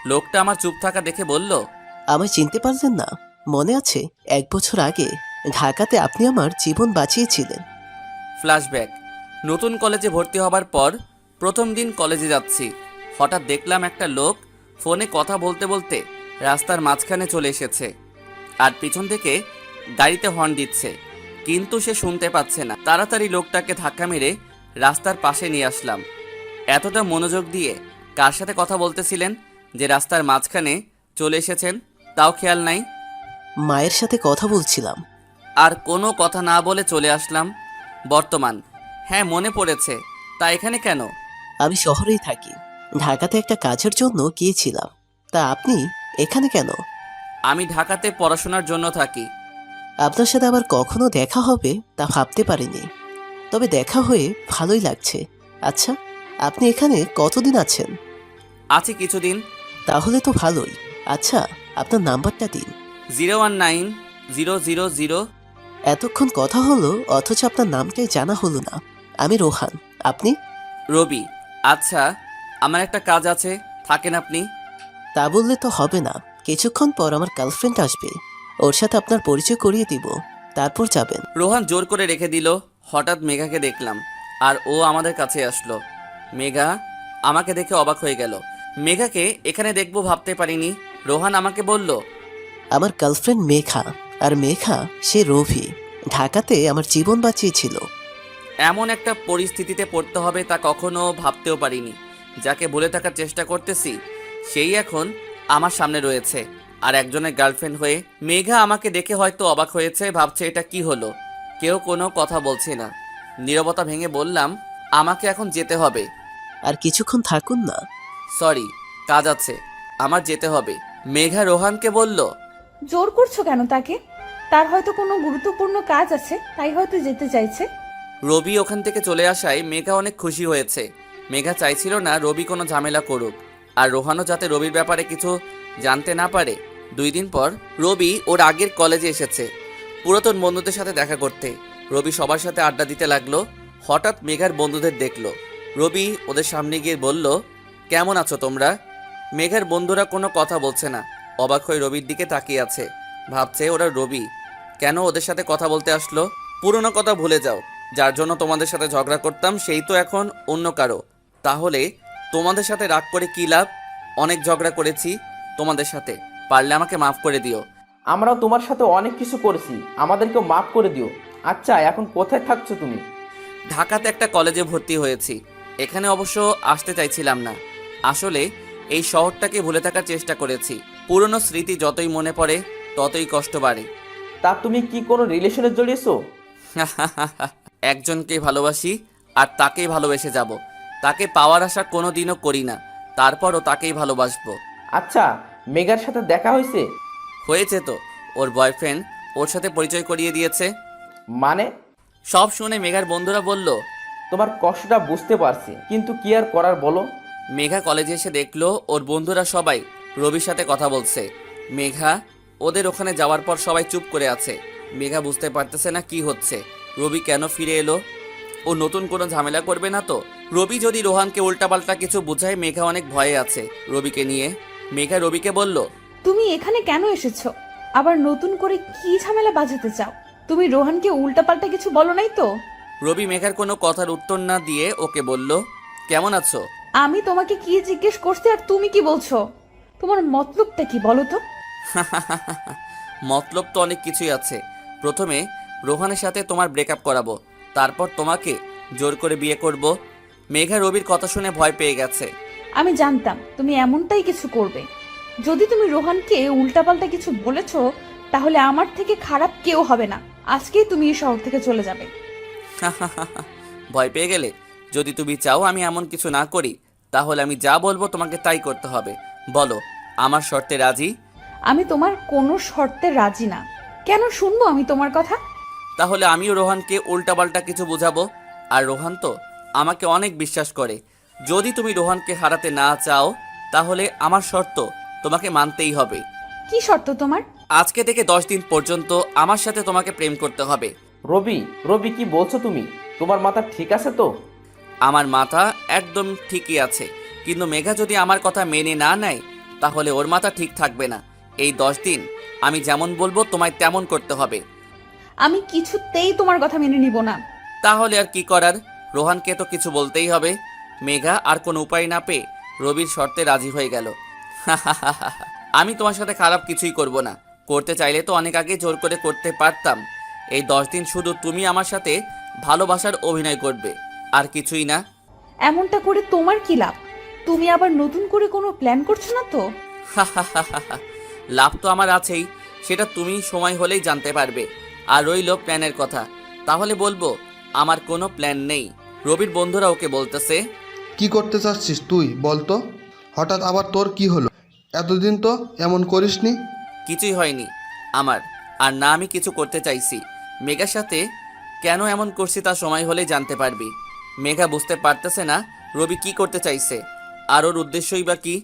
লোকটা আমার চুপ থাকা দেখে বলল, আমায় চিনতে পারলেন না? মনে আছে 1 বছর আগে ঢাকাতে আপনি আমার জীবন বাঁচিয়েছিলেন। ফ্ল্যাশব্যাক। নতুন কলেজে ভর্তি হবার পর প্রথম দিন কলেজে যাচ্ছি, হঠাৎ দেখলাম একটা লোক ফোনে কথা বলতে বলতে রাস্তার মাঝখানে চলে এসেছে আর পিছন থেকে গাড়িতে হর্ন দিচ্ছে, কিন্তু সে শুনতে পাচ্ছে না। তাড়াতাড়ি লোকটাকে ধাক্কা মেরে রাস্তার পাশে নিয়ে আসলাম। এতটা মনোযোগ দিয়ে কার সাথে কথা বলতেছিলেন যে রাস্তার মাঝখানে চলে এসেছেন তাও খেয়াল নাই। মায়ের সাথে কথা বলছিলাম। আর কোনো কথা না বলে চলে আসলাম বর্তমান। হ্যাঁ, মনে পড়েছে। তা এখানে কেন? আমি শহরেই থাকি, ঢাকাতে একটা কাজের জন্য গিয়েছিলাম। তা আপনি এখানে কেন? আমি ঢাকাতে পড়াশোনার জন্য থাকি। আপনার সাথে আবার কখনো দেখা হবে তা ভাবতে পারিনি, তবে দেখা হয়ে ভালোই লাগছে। আচ্ছা, আপনি এখানে কতদিন আছেন? আছি কিছুদিন। তাহলে তো ভালোই। আচ্ছা, আপনার নাম্বারটা দিন। 019-000। এতক্ষণ কথা হলো অথচ আপনার নামটাই জানা হলো না। আমি রোহান, আপনি? রবি। আচ্ছা, আমার একটা কাজ আছে, থাকেন আপনি? তা বললে তো হবে না, কিছুক্ষণ পর আমার গার্লফ্রেন্ড আসবে, ওর সাথে আপনার পরিচয় করিয়ে দিব, তারপর যাবেন। রোহান জোর করে রেখে দিল। হঠাৎ মেঘাকে দেখলাম আর ও আমাদের কাছে আসলো। মেঘা আমাকে দেখে অবাক হয়ে গেল। মেঘাকে এখানে দেখবো ভাবতে পারিনি। রোহান আমাকে বলল, আমার গার্লফ্রেন্ড মেঘা, আর মেঘা সে রভি, ঢাকাতে আমার জীবন বাঁচিয়েছিল। এমন একটা পরিস্থিতিতে পড়তে হবে তা কখনো ভাবতেও পারিনি। যাকে বলে থাকার চেষ্টা করতেছি সেই এখন আমার সামনে রয়েছে আর একজনের গার্লফ্রেন্ড হয়ে। মেঘা আমাকে দেখে হয়তো অবাক হয়েছে, ভাবছে এটা কি হলো। কেউ কোনো কথা বলছে না। নীরবতা ভেঙে বললাম, আমাকে এখন যেতে হবে। আর কিছুক্ষণ থাকুন না। সরি, কাজ আছে, আমার যেতে হবে। মেঘা রোহানকে বলল, জোর করছো কেন তাকে? তার হয়তো কোনো গুরুত্বপূর্ণ কাজ আছে, তাই হয়তো যেতে চাইছে। রবি ওখান থেকে চলে আসায় মেঘা অনেক খুশি হয়েছে। মেঘা চাইছিল না রবি কোনো ঝামেলা করুক, আর রোহানও যাতে রবির ব্যাপারে কিছু জানতে না পারে। 2 দিন পর রবি ওর আগের কলেজে এসেছে পুরাতন বন্ধুদের সাথে দেখা করতে। রবি সবার সাথে আড্ডা দিতে লাগলো। হঠাৎ মেঘার বন্ধুদের দেখলো। রবি ওদের সামনে গিয়ে বলল, কেমন আছো তোমরা? মেঘার বন্ধুরা কোনো কথা বলছে না, অবাক হয়ে রবির দিকে তাকিয়ে আছে। ভাবছে ওরা রবি কেন ওদের সাথে কথা বলতে আসলো। পুরনো কথা ভুলে যাও, যার জন্য তোমাদের সাথে ঝগড়া করতাম সেই তো এখন অন্য কারো। তাহলে তোমাদের সাথে রাগ করে কী লাভ? অনেক ঝগড়া করেছি তোমাদের সাথে, পারলে আমাকে মাফ করে দিও। আমরাও তোমার সাথে অনেক কিছু করেছি, আমাদেরকেও মাফ করে দিও। আচ্ছা, এখন কোথায় থাকছো তুমি? ঢাকাতে একটা কলেজে ভর্তি হয়েছি। এখানে অবশ্য আসতে চাইছিলাম না। আসলে এই শহরটাকে ভুলে থাকার চেষ্টা করেছি। পুরনো স্মৃতি যতই মনে পড়ে ততই কষ্ট বাড়ে। তা তুমি কি কোনো রিলেশনে জড়িয়েছো? একজনকে ভালোবাসি আর তাকেই ভালোবেসে যাব। তাকে পাওয়ার আশা কোনো দিনও করি না, তারপরও তাকেই ভালোবাসবো। আচ্ছা, মেঘার সাথে দেখা হয়েছে? হয়েছে তো, ওর বয়ফ্রেন্ড ওর সাথে পরিচয় করিয়ে দিয়েছে। মানে? সব শুনে মেঘার বন্ধুরা বলল, তোমার কষ্টটা বুঝতে পারছি, কিন্তু কি আর করার বলো। মেঘা কলেজে এসে দেখলো ওর বন্ধুরা সবাই রবির সাথে কথা বলছে। মেঘা ওদের ওখানে যাওয়ার পর সবাই চুপ করে আছে। মেঘা বুঝতে পারতেছে না কি হচ্ছে। রবি কেন ফিরে এলো? ও নতুন কোনো ঝামেলা করবে না তো? রবি যদি রোহানকে উল্টাপাল্টা কিছু বোঝায়, মেঘা অনেক ভয়ে আছে রবিকে নিয়ে। মেঘা রবিকে বলল, তুমি এখানে কেন এসেছো? আবার নতুন করে কি ঝামেলা বাজাতে চাও? তুমি রোহানকে উল্টাপাল্টা কিছু বলো নাই তো? রবি মেঘার কোনো কথার উত্তর না দিয়ে ওকে বলল, কেমন আছো? আমি তোমাকে কি জিজ্ঞেস করছি আর তুমি কি বলছো? তোমার মতলবটা কি বলো তো? মতলব তো অনেক কিছুই আছে। প্রথমে রোহানের সাথে তোমার ব্রেকআপ করাবো, তারপর তোমাকে জোর করে বিয়ে করব। মেঘা রবির কথা শুনে ভয় পেয়ে গেছে। আমি জানতাম তুমি এমনটাই কিছু করবে। যদি তুমি রোহানকে উল্টাপাল্টা কিছু বলেছো, তাহলে আমার থেকে খারাপ কেউ হবে না। আজকেই তুমি এই শহর থেকে চলে যাবে। ভয় পেয়ে গেলে? যদি তুমি চাও আমি এমন কিছু না করি, তাহলে আমি যা বলবো তোমাকে তাই করতে হবে। বলো, আমার শর্তে রাজি? আমি তোমার কোনো শর্তে রাজি না। কেন শুনবো আমি তোমার কথা? তাহলে আমিও রোহানকে উল্টাপাল্টা কিছু বোঝাবো। আর রোহান তো আমাকে অনেক বিশ্বাস করে। যদি তুমি রোহানকে হারাতে না চাও, তাহলে আমার শর্ত তোমাকে মানতেই হবে। কি শর্ত তোমার? আজকে থেকে 10 দিন পর্যন্ত আমার সাথে তোমাকে প্রেম করতে হবে। রবি, রবি কি বলছো তুমি? তোমার মাথা ঠিক আছে তো? আমার মাথা একদম ঠিকই আছে, কিন্তু মেঘা যদি আমার কথা মেনে না নেয়, তাহলে ওর মাথা ঠিক থাকবে না। এই 10 দিন আমি যেমন বলবো তোমায় তেমন করতে হবে। আমি কিছুতেই তোমার কথা মেনে নিব না। তাহলে আর কি করার, রোহানকে তো কিছু বলতেই হবে। মেঘা আর কোনো উপায় না পেয়ে রবির শর্তে রাজি হয়ে গেল। আমি তোমার সাথে খারাপ কিছুই করব না। করতে চাইলে তো অনেক আগে জোর করে করতে পারতাম। এই 10 দিন শুধু তুমি আমার সাথে ভালোবাসার অভিনয় করবে, আর কিছুই না। এমনটা করে তোমার কি লাভ? তুমি আবার নতুন করে কোনো প্ল্যান করছো না তো? লাভ তো আমার আছেই, সেটা তুমি সময় হলেই জানতে পারবে। আর রইল প্ল্যানের কথা, তাহলে বলবো আমার কোনো প্ল্যান নেই। রবির বন্ধুরা ওকে বলতেছে, কি করতে চাচ্ছিস তুই বল তো? হঠাৎ আবার তোর কি হলো? এতদিন তো এমন করিসনি। কিছুই হয়নি আমার, আর না আমি কিছু করতে চাইছি। মেঘার সাথে কেন এমন করছি তা সময় হলেই জানতে পারবি। মেঘা বুঝতে পারতেছে না রবি কি করতে চাইছে, আর ওর উদ্দেশ্যই বা কি।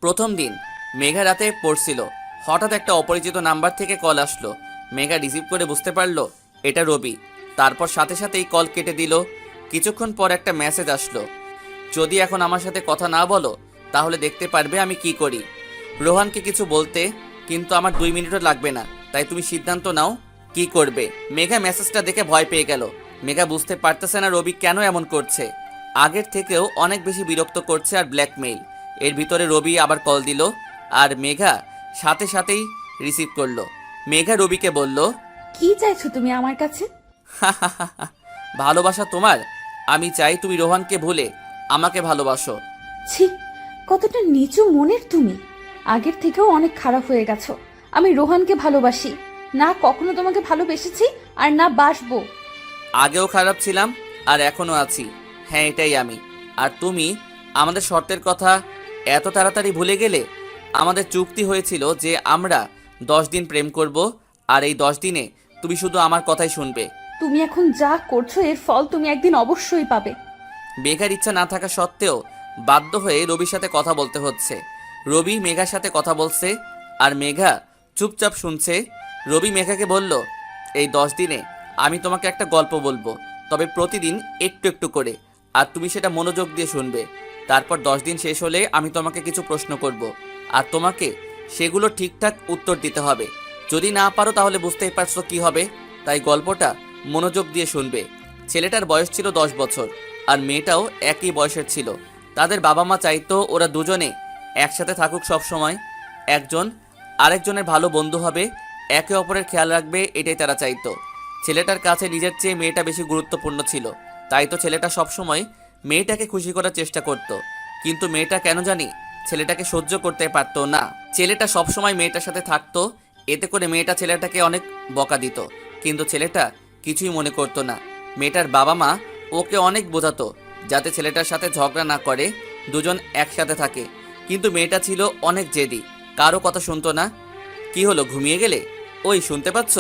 প্রথম দিন মেঘা রাতে পড়ছিল, হঠাৎ একটা অপরিচিত নাম্বার থেকে কল আসলো। মেঘা রিসিভ করে বুঝতে পারলো এটা রবি। তারপর সাথে সাথেই কল কেটে দিল। কিছুক্ষণ পর একটা মেসেজ আসলো, যদি এখন আমার সাথে কথা না বলো তাহলে দেখতে পারবে আমি কি করি। রোহানকে কিছু বলতে কিন্তু আমার 2 মিনিটও লাগবে না, তাই তুমি সিদ্ধান্ত নাও কি করবে। মেঘা মেসেজটা দেখে ভয় পেয়ে গেল। মেঘা বুঝতে পারতেছে না রবি কেন এমন করছে। আগের থেকেও অনেক বেশি বিরক্ত করছে আর ব্ল্যাকমেইল। এর ভিতরে রবি আবার কল দিল, আর মেঘা সাথে সাথেই রিসিভ করলো। মেঘা রবিকে বলল, কি চাইছো তুমি আমার কাছে? ভালোবাসা তোমার? আমি চাই তুমি রোহানকে ভুলে আমাকে ভালোবাসো। ছি, কতটা নিচু মনের তুমি। আগের থেকেও অনেক খারাপ হয়ে গেছো। আমি রোহানকে ভালোবাসি না, কখনো তোমাকে ভালোবেসেছি আর না বাসবো। আগেও খারাপ ছিলাম আর এখনো আছি। হ্যাঁ, এটাই আমি। আর তুমি আমাদের শর্তের কথা এত তাড়াতাড়ি ভুলে গেলে? আমাদের চুক্তি হয়েছিল যে আমরা 10 দিন প্রেম করব, আর এই 10 দিনে তুমি শুধু আমার কথাই শুনবে। তুমি এখন যা করছো এর ফল তুমি একদিন অবশ্যই পাবে। মেঘার ইচ্ছা না থাকা সত্ত্বেও বাধ্য হয়ে রবির সাথে কথা বলতে হচ্ছে। রবি মেঘার সাথে কথা বলছে আর মেঘা চুপচাপ শুনছে। রবি মেঘাকে বলল, এই 10 দিনে আমি তোমাকে একটা গল্প বলবো, তবে প্রতিদিন একটু একটু করে, আর তুমি সেটা মনোযোগ দিয়ে শুনবে। তারপর 10 দিন শেষ হলে আমি তোমাকে কিছু প্রশ্ন করব, আর তোমাকে সেগুলো ঠিকঠাক উত্তর দিতে হবে। যদি না পারো তাহলে বুঝতেই পারছো কি হবে, তাই গল্পটা মনোযোগ দিয়ে শুনবে। ছেলেটার বয়স ছিল 10 বছর, আর মেয়েটাও একই বয়সের ছিল। তাদের বাবা মা চাইতো ওরা দুজনে একসাথে থাকুক সব সময়। একজন আরেকজনের ভালো বন্ধু হবে, একে অপরের খেয়াল রাখবে, এটাই তারা চাইতো। ছেলেটার কাছে নিজের চেয়ে মেয়েটা বেশি গুরুত্বপূর্ণ ছিল, তাই তো ছেলেটা সবসময় মেয়েটাকে খুশি করার চেষ্টা করত। কিন্তু মেয়েটা কেন জানি ছেলেটাকে সহ্য করতে পারতো না। ছেলেটা সবসময় মেয়েটার সাথে থাকতো, এতে করে মেয়েটা ছেলেটাকে অনেক বকা দিত, কিন্তু ছেলেটা কিছুই মনে করতো না। মেয়েটার বাবা মা ওকে অনেক বোঝাতো যাতে ছেলেটার সাথে ঝগড়া না করে, দুজন একসাথে থাকে। কিন্তু মেয়েটা ছিল অনেক জেদি, কারো কথা শুনতো না। কি হলো, ঘুমিয়ে গেলে? ওই শুনতে পাচ্ছ?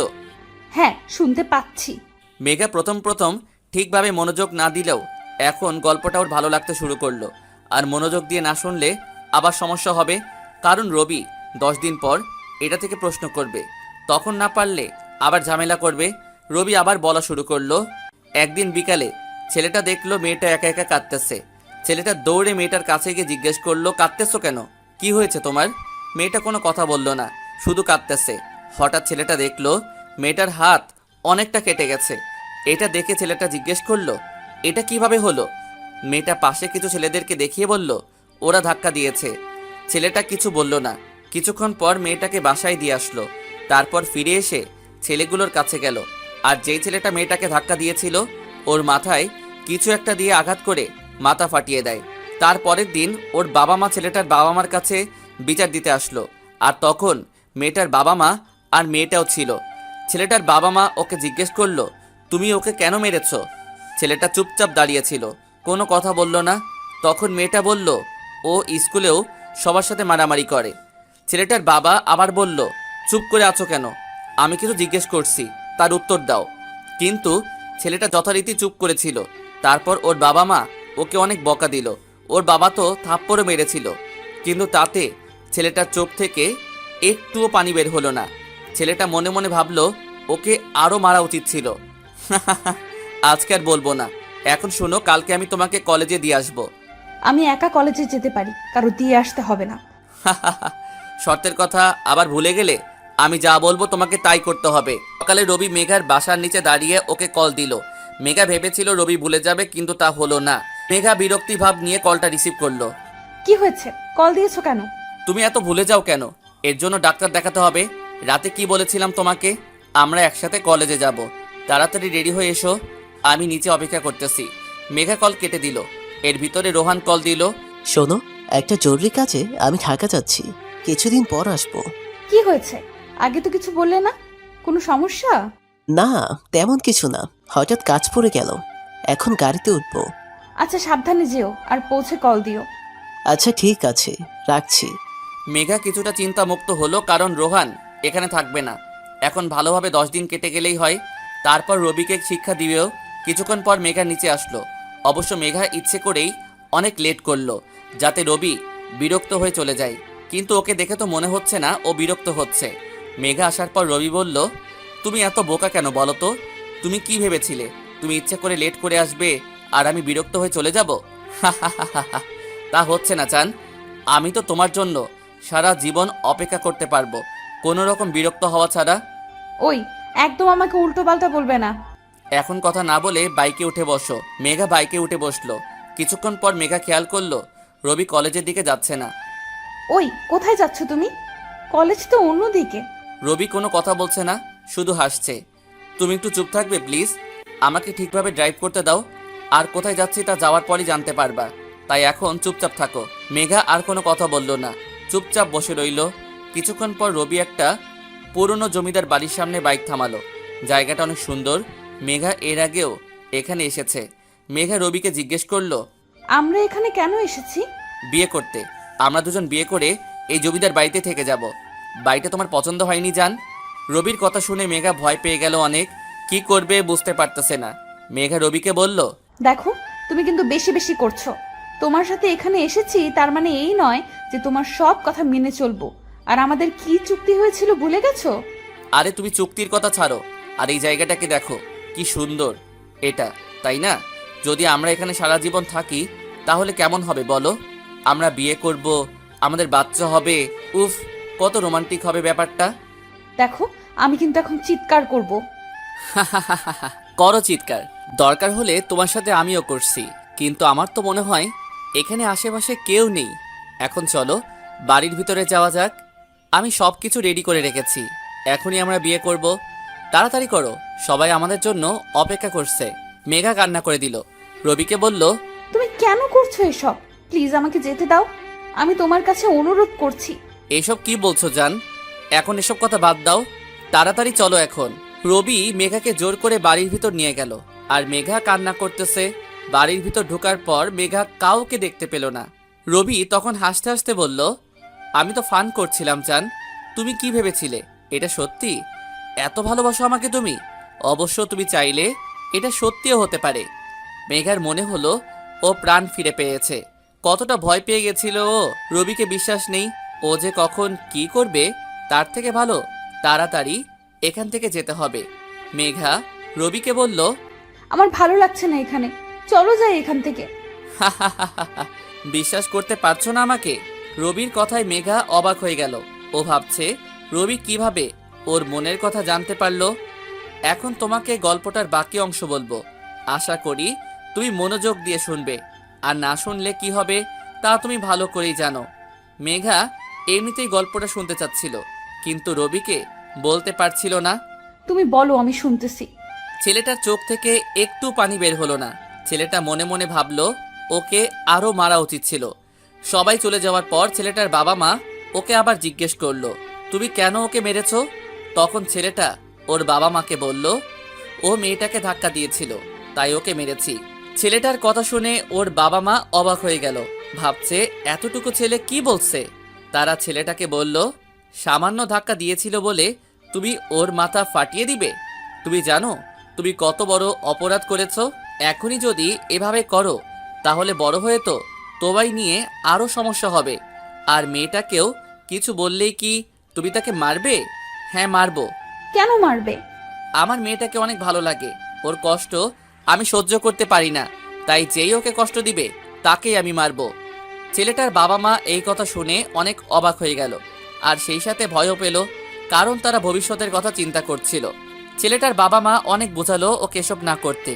হ্যাঁ, শুনতে পাচ্ছি। মেঘা প্রথম প্রথম ঠিকভাবে মনোযোগ না দিলেও এখন গল্পটা ওর ভালো লাগতে শুরু করলো। আর মনোযোগ দিয়ে না শুনলে আবার সমস্যা হবে, কারণ রবি 10 দিন পর এটা থেকে প্রশ্ন করবে, তখন না পারলে আবার ঝামেলা করবে। রবি আবার বলা শুরু করলো। একদিন বিকালে ছেলেটা দেখলো মেয়েটা একা একা কাঁদতেছে। ছেলেটা দৌড়ে মেয়েটার কাছে গিয়ে জিজ্ঞেস করলো, কাঁদতেছো কেন? কি হয়েছে তোমার? মেয়েটা কোনো কথা বলল না, শুধু কাঁদতেছে। হঠাৎ ছেলেটা দেখলো মেয়েটার হাত অনেকটা কেটে গেছে। এটা দেখে ছেলেটা জিজ্ঞেস করলো, এটা কিভাবে হলো? মেয়েটা পাশে কিছু ছেলেদেরকে দেখিয়ে বলল, ওরা ধাক্কা দিয়েছে। ছেলেটা কিছু বলল না। কিছুক্ষণ পর মেয়েটাকে বাসায় দিয়ে আসলো। তারপর ফিরে এসে ছেলেগুলোর কাছে গেল, আর যেই ছেলেটা মেয়েটাকে ধাক্কা দিয়েছিল ওর মাথায় কিছু একটা দিয়ে আঘাত করে মাথা ফাটিয়ে দেয়। তারপরের দিন ওর বাবা মা ছেলেটার বাবা মার কাছে বিচার দিতে আসলো, আর তখন মেয়েটার বাবা মা আর মেয়েটাও ছিল। ছেলেটার বাবা মা ওকে জিজ্ঞেস করলো, তুমি ওকে কেন মেরেছো? ছেলেটা চুপচাপ দাঁড়িয়েছিল, কোনো কথা বলল না। তখন মেয়েটা বলল ও স্কুলেও সবার সাথে মারামারি করে। ছেলেটার বাবা আবার বলল, চুপ করে আছো কেন, আমি কিছু জিজ্ঞেস করছি, তার উত্তর দাও। কিন্তু ছেলেটা যথারীতি চুপ করেছিল। তারপর ওর বাবা মা ওকে অনেক বকা দিল। ওর বাবা তো থাপ্পড়ও মেরেছিল, কিন্তু তাতে ছেলেটার চোখ থেকে একটুও পানি বের হলো না। ছেলেটা মনে মনে ভাবলো ওকে আরও মারা উচিত ছিল। আজকে আর বলবো না। এখন শোনো, কালকে আমি তোমাকে কলেজে দিয়ে আসবো। আমি একা কলেজে যেতে পারি, কারো দিয়ে আসতে হবে না। শর্তের কথা আবার ভুলে গেলে? আমি যা বলবো তোমাকে তাই করতে হবে। সকালে রবি মেঘার বাসার নিচে দাঁড়িয়ে ওকে কল দিল। মেঘা ভেবেছিল রবি ভুলে যাবে, কিন্তু তা হলো না। মেঘা বিরক্তি ভাব নিয়ে কলটা রিসিভ করলো। কি হয়েছে, কল দিয়েছো কেন? তুমি এত ভুলে যাও কেন? এর জন্য ডাক্তার দেখাতে হবে। রাতে কি বলেছিলাম তোমাকে? আমরা একসাথে কলেজে যাব। তাড়াতাড়ি রেডি হয়ে এসো, আমি নিচে অপেক্ষা করতেছি। মেঘা কল কেটে দিল। এর ভিতরে রোহান কল দিল। শোনো, একটা জরুরি কাজে আমি ঢাকা যাচ্ছি, কিছুদিন পর আসবো। কি হয়েছে? আগে তো কিছু বললে না। কোনো সমস্যা? না, তেমন কিছু না, হঠাৎ কাজ পড়ে গেল, এখন গাড়িতে উঠবো। আচ্ছা, সাবধানে যেও আর পৌঁছে কল দিও। আচ্ছা ঠিক আছে, রাখছি। মেঘা কিছুটা চিন্তামুক্ত হলো, কারণ রোহান এখানে থাকবে না। এখন ভালোভাবে 10 দিন কেটে গেলেই হয়। তারপর রবিকে শিক্ষা দিবেও। কিছুক্ষণ পর মেঘা নিচে আসলো। অবশ্য মেঘা ইচ্ছে করেই অনেক লেট করলো, যাতে রবি বিরক্ত হয়ে চলে যায়। কিন্তু ওকে দেখে তো মনে হচ্ছে না ও বিরক্ত হচ্ছে। মেঘা আসার পর রবি বলল, তুমি এত বোকা কেন বলো তো? তুমি কি ভেবেছিলে তুমি ইচ্ছে করে লেট করে আসবে আর আমি বিরক্ত হয়ে চলে যাব? তা হচ্ছে না চান। আমি তো তোমার জন্য সারা জীবন অপেক্ষা করতে পারবো, কোনো রকম বিরক্ত হওয়া ছাড়া। ওই, একদম আমাকে উল্টো পাল্টা বলবে না। এখন কথা না বলে বাইকে উঠে বসো। মেঘা বাইকে উঠে বসলো। কিছুক্ষণ পর মেঘা খেয়াল করলো রবি কলেজের দিকে যাচ্ছে না। ওই, কোথায় যাচ্ছ তুমি? কলেজ তো অন্যদিকে। রবি কোনো কথা বলছে না, শুধু হাসছে। তুমি একটু চুপ থাকবে প্লিজ? আমাকে ঠিকভাবে ড্রাইভ করতে দাও। আর কোথায় যাচ্ছি তা যাওয়ার পরই জানতে পারবা, তাই এখন চুপচাপ থাকো। মেঘা আর কোনো কথা বলল না, চুপচাপ বসে রইল। কিছুক্ষণ পর রবি একটা পুরনো জমিদার বাড়ির সামনে বাইক থামালো। জায়গাটা অনেক সুন্দর। মেঘা এর আগেও এখানে এসেছে। মেঘা রবিকে জিজ্ঞেস করলো, আমরা এখানে কেন এসেছি? বিয়ে করতে। আমরা দুজন বিয়ে করে এই জমিদার বাড়িতে থেকে যাব। বাড়িটা তোমার পছন্দ হয়নি জান? রবির কথা শুনে মেঘা ভয় পেয়ে গেল অনেক। কি করবে বুঝতে পারতেছে না। মেঘা রবিকে বলল, দেখো, তুমি কিন্তু বেশি বেশি করছো। তোমার সাথে এখানে এসেছি তার মানে এই নয় যে তোমার সব কথা মেনে চলবো। আর আমাদের কি চুক্তি হয়েছিল ভুলে গেছো? আরে তুমি চুক্তির কথা ছাড়ো, আর এই জায়গাটাকে দেখো কি সুন্দর এটা, তাই না? যদি আমরা এখানে সারা জীবন থাকি তাহলে কেমন হবে বলো? আমরা বিয়ে করব, আমাদের বাচ্চা হবে। উফ, কত রোমান্টিক হবে ব্যাপারটা। দেখো, আমি কিন্তু এখন চিৎকার করব। করো চিৎকার, দরকার হলে তোমার সাথে আমিও করছি। কিন্তু আমার তো মনে হয় এখানে আশেপাশে কেউ নেই। এখন চলো বাড়ির ভিতরে যাওয়া যাক। আমি সব কিছু রেডি করে রেখেছি, এখনই আমরা বিয়ে করব। তাড়াতাড়ি করো, সবাই আমাদের জন্য অপেক্ষা করছে। মেঘা কান্না করে দিল। রবিকে বলল, তুমি কেন করছো এসব? প্লিজ আমাকে যেতে দাও, আমি তোমার কাছে অনুরোধ করছি। এসব কি বলছো জান? এখন এসব কথা বাদ দাও, তাড়াতাড়ি চলো এখন। রবি মেঘাকে জোর করে বাড়ির ভিতর নিয়ে গেল, আর মেঘা কান্না করতেছে। বাড়ির ভিতর ঢোকার পর মেঘা কাউকে দেখতে পেল না। রবি তখন হাসতে হাসতে বলল, আমি তো ফান করছিলাম জান। তুমি কি ভেবেছিলে এটা সত্যি? এত ভালোবাসো আমাকে তুমি? অবশ্য তুমি চাইলে এটা সত্যিও হতে পারে। মেঘার মনে হলো ও প্রাণ ফিরে পেয়েছে। কতটা ভয় পেয়ে গেছিল ও। রবিকে বিশ্বাস নেই, ও যে কখন কি করবে। তার থেকে ভালো তাড়াতাড়ি এখান থেকে যেতে হবে। মেঘা রবিকে বলল, আমার ভালো লাগছে না এখানে, চলো যাই এখান থেকে। বিশ্বাস করতে পারছো না আমাকে? রবির কথায় মেঘা অবাক হয়ে গেল। ও ভাবছে রবি কিভাবে ওর মনের কথা জানতে পারলো। এখন তোমাকে গল্পটার বাকি অংশ বলবো, আশা করি তুমি মনোযোগ দিয়ে শুনবে। আর না শুনলে কি হবে তা তুমি ভালো করেই জানো। মেঘা এমনিতেই গল্পটা শুনতে চাচ্ছিল, কিন্তু রবিকে বলতে পারছিল না। তুমি বলো, আমি শুনতেছি। ছেলেটার চোখ থেকে একটু পানি বের হলো না। ছেলেটা মনে মনে ভাবলো ওকে আরো মারা উচিত ছিল। সবাই চলে যাওয়ার পর ছেলেটার বাবা মা ওকে আবার জিজ্ঞেস করলো, তুমি কেন ওকে মেরেছো? তখন ছেলেটা ওর বাবা মাকে বলল, ও মেয়েটাকে ধাক্কা দিয়েছিল, তাই ওকে মেরেছি। ছেলেটার কথা শুনে ওর বাবা মা অবাক হয়ে গেল। ভাবছে এতটুকু ছেলে কি বলছে। তারা ছেলেটাকে বলল, সামান্য ধাক্কা দিয়েছিল বলে তুমি ওর মাথা ফাটিয়ে দিবে? তুমি জানো তুমি কত বড় অপরাধ করেছো? এখনই যদি এভাবে করো তাহলে বড় হয়ে তো তোমায় নিয়ে আরও সমস্যা হবে। আর মেয়েটাকেও কিছু বললেই কি তুমি তাকে মারবে? হ্যাঁ মারবো। কেন মারবে? আমার মেয়েটাকে অনেক ভালো লাগে, ওর কষ্ট আমি সহ্য করতে পারি না, তাই যেই ওকে কষ্ট দিবে তাকেই আমি মারবো। ছেলেটার বাবা মা এই কথা শুনে অনেক অবাক হয়ে গেল, আর সেই সাথে ভয়ও পেল, কারণ তারা ভবিষ্যতের কথা চিন্তা করছিল। ছেলেটার বাবা মা অনেক বোঝালো ওকে এসব না করতে,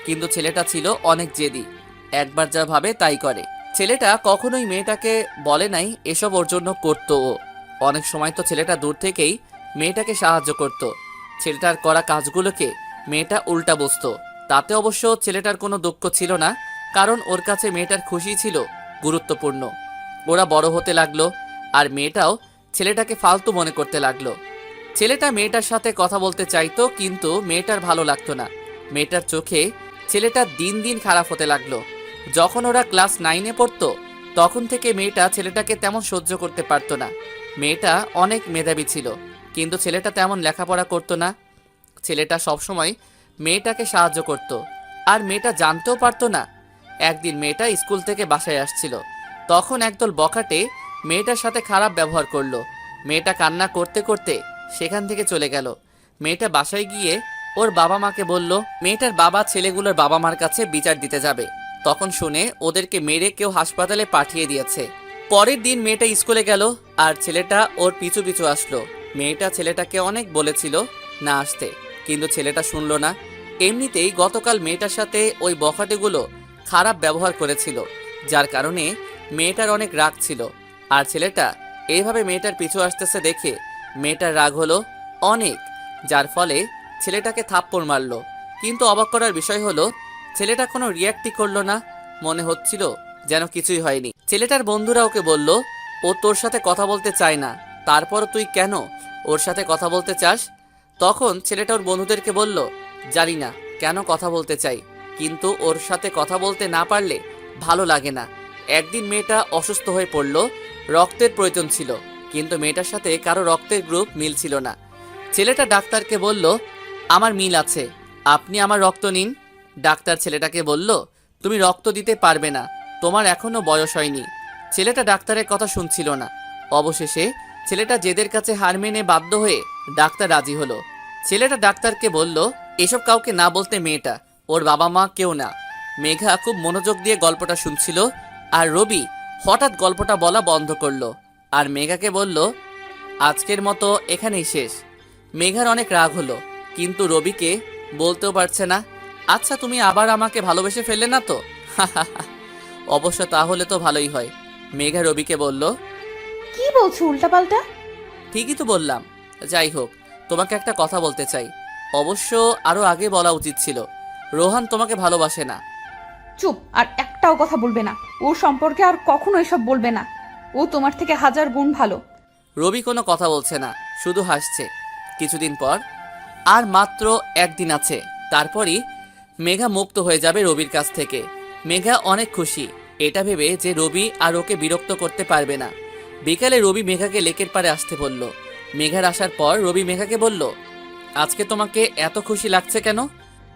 কিন্তু ছেলেটা ছিল অনেক জেদি, একবার যা ভাবে তাই করে। ছেলেটা কখনোই মেয়েটাকে বলে নাই এসব ওর জন্য করতো ও। অনেক সময় তো ছেলেটা দূর থেকেই মেয়েটাকে সাহায্য করত। ছেলেটার করা কাজগুলোকে মেয়েটা উল্টা বুঝতো। তাতে অবশ্য ছেলেটার কোনো দুঃখ ছিল না, কারণ ওর কাছে মেয়েটার খুশি ছিল গুরুত্বপূর্ণ। ওরা বড় হতে লাগলো, আর মেয়েটাও ছেলেটাকে ফালতু মনে করতে লাগলো। ছেলেটা মেয়েটার সাথে কথা বলতে চাইতো, কিন্তু মেয়েটার ভালো লাগতো না। মেয়েটার চোখে ছেলেটা দিন দিন খারাপ হতে লাগলো। যখন ওরা ক্লাস 9-এ পড়তো তখন থেকে মেয়েটা ছেলেটাকে তেমন সহ্য করতে পারতো না। মেয়েটা অনেক মেধাবী ছিল, কিন্তু ছেলেটা তেমন লেখাপড়া করতো না। ছেলেটা সবসময় মেয়েটাকে সাহায্য করত, আর মেয়েটা জানতেও পারতো না। একদিন মেয়েটা স্কুল থেকে বাসায় আসছিল, তখন একদল বখাটে মেয়েটার সাথে খারাপ ব্যবহার করলো। মেয়েটা কান্না করতে করতে সেখান থেকে চলে গেল। মেয়েটা বাসায় গিয়ে ওর বাবা মাকে বলল, মেয়েটার বাবা ছেলেগুলোর বাবা মার কাছে বিচার দিতে যাবে। তখন শুনে ওদেরকে মেরে কেউ হাসপাতালে পাঠিয়ে দিয়েছে। পরের দিন মেয়েটা স্কুলে গেল, আর ছেলেটা ওর পিছু পিছু আসলো। মেয়েটা ছেলেটাকে অনেক বলেছিল না আসতে, কিন্তু ছেলেটা শুনলো না। এমনিতেই গতকাল মেয়েটার সাথে ওই বখাটেগুলো খারাপ ব্যবহার করেছিল, যার কারণে মেয়েটার অনেক রাগ ছিল। আর ছেলেটা এইভাবে মেয়েটার পিছু আসতেছে দেখে মেয়েটার রাগ হলো অনেক, যার ফলে ছেলেটাকে থাপ্পড় মারলো। কিন্তু অবাক করার বিষয় হলো ছেলেটা কোনো রিয়াক্টই করলো না, মনে হচ্ছিল যেন কিছুই হয়নি। ছেলেটার বন্ধুরা ওকে বলল, ও তোর সাথে কথা বলতে চায় না, তারপর তুই কেন ওর সাথে কথা বলতে চাস? তখন ছেলেটা ওর বন্ধুদেরকে বলল, জানি না কেন কথা বলতে চাই, কিন্তু ওর সাথে কথা বলতে না পারলে ভালো লাগে না। একদিন মেয়েটা অসুস্থ হয়ে পড়ল, রক্তের প্রয়োজন ছিল, কিন্তু মেয়েটার সাথে কারো রক্তের গ্রুপ মিল ছিল না। ছেলেটা ডাক্তারকে বলল, আমার মিল আছে, আপনি আমার রক্ত নিন। ডাক্তার ছেলেটাকে বলল, তুমি রক্ত দিতে পারবে না, তোমার এখনো বয়স হয়নি। ছেলেটা ডাক্তারের কথা শুনছিল না। অবশেষে ছেলেটা জেদের কাছে হার মেনে বাধ্য হয়ে ডাক্তার রাজি হলো। ছেলেটা ডাক্তারকে বলল, এসব কাউকে না বলতে, মেয়েটা ওর বাবা মা কেউ না। মেঘা খুব মনোযোগ দিয়ে গল্পটা শুনছিল, আর রবি হঠাৎ গল্পটা বলা বন্ধ করলো, আর মেঘাকে বলল, আজকের মতো এখানেই শেষ। মেঘার অনেক রাগ হলো, কিন্তু রবিকে বলতেও পারছে না। আচ্ছা তুমি আবার আমাকে ভালোবেসে ফেললে না তো? অবশ্য তাহলে তো ভালোই হয়। মেঘা রবিকে বলল, কি বলছো উল্টাপাল্টা? ঠিকই তো বললাম। যাই হোক, তোমাকে একটা কথা বলতে চাই, অবশ্য আরো আগে বলা উচিত ছিল। রোহান তোমাকে ভালোবাসে না। চুপ, আর একটাও কথা বলবে না। ও সম্পর্কে আর কখনো এসব বলবে না। ও তোমার থেকে 1000 গুণ ভালো। রবি কোনো কথা বলছে না, শুধু হাসছে। কিছুদিন পর, আর মাত্র একদিন আছে, তারপরই মেঘা মুক্ত হয়ে যাবে রবির কাছ থেকে। মেঘা অনেক খুশি এটা ভেবে যে রবি আর ওকে বিরক্ত করতে পারবে না। বিকালে রবি মেঘাকে লেকের পাড়ে আসতে বলল। মেঘার আসার পর রবি মেঘাকে বলল, আজকে তোমাকে এত খুশি লাগছে কেন?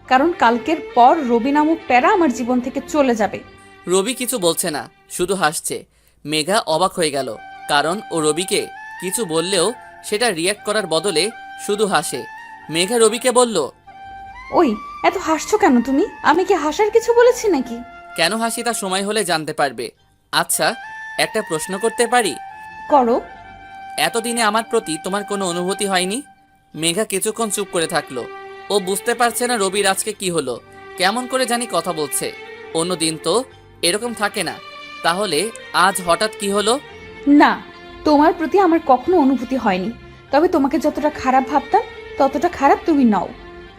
কারণ কালকের পর রবি নামক প্যারা আমার জীবন থেকে চলে যাবে। রবি কিছু বলছে না, শুধু হাসছে। মেঘা অবাক হয়ে গেল, কারণ ও রবিকে কিছু বললেও সেটা রিয়্যাক্ট করার বদলে শুধু হাসে। মেঘা রবিকে বলল, ওই এত হাসছো কেন তুমি? আমি কি হাসার কিছু বলেছি নাকি? কেন হাসি তা সময় হলে জানতে পারবে। আচ্ছা, একটা প্রশ্ন করতে পারি? করো। এতদিনে আমার প্রতি তোমার কোনো অনুভূতি হয়নি? মেঘা কিছুক্ষণ চুপ করে থাকলো। ও বুঝতে পারছে না রবির আজকে কি হলো, কেমন করে জানি কথা বলছে। অন্যদিন তো এরকম থাকে না, তাহলে আজ হঠাৎ কি হলো? না, তোমার প্রতি আমার কখনো অনুভূতি হয়নি। তবে তোমাকে যতটা খারাপ ভাবতাম ততটা খারাপ তুমি নও।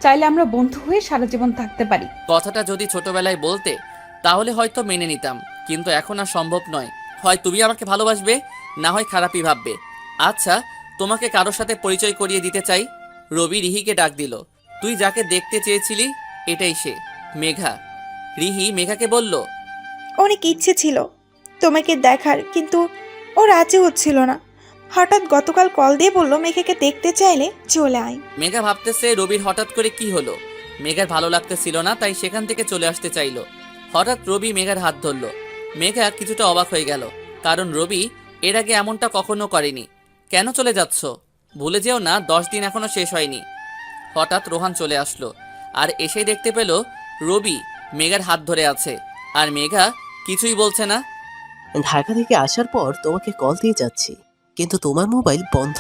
চাইলে আমরা বন্ধু হয়ে সারা জীবন থাকতে পারি। কথাটা যদি ছোটবেলায় বলতে তাহলে হয়তো মেনে নিতাম, কিন্তু এখন আর সম্ভব নয়। হয় তুমি আমাকে ভালোবাসবে, না হয় খারাপই ভাববে। আচ্ছা, তোমাকে কারোর সাথে পরিচয় করিয়ে দিতে চাই। রবি রিহিকে ডাক দিল। তুই যাকে দেখতে চেয়েছিলি এটাই সে। মেঘা। রিহি মেঘাকে বলল, অনেক ইচ্ছে ছিল তোমাকে দেখার, কিন্তু ও রাজি হচ্ছিল না। হঠাৎ গতকাল কল দিয়ে বলল মেঘাকে দেখতে চাইলে চলে আয়। মেঘা ভাবতেছে রবির হঠাৎ করে কি হলো। মেঘার ভালো লাগতেছিল না, তাই সেখান থেকে চলে আসতে চাইলো। হঠাৎ রবি মেঘার হাত ধরল। মেঘা কিছুটা অবাক হয়ে গেল, কারণ রবি এর আগে এমনটা কখনো করেনি। কেন চলে যাচ্ছ? ভুলে যেও না 10 দিন এখনো শেষ হয়নি। হঠাৎ রোহান চলে আসলো, আর এসেই দেখতে পেল রবি মেঘার হাত ধরে আছে, আর মেঘা কিছুই বলছে না। ঢাকা থেকে আসার পর তোমাকে কল দিয়ে যাচ্ছি, কিন্তু তোমার মোবাইল বন্ধ।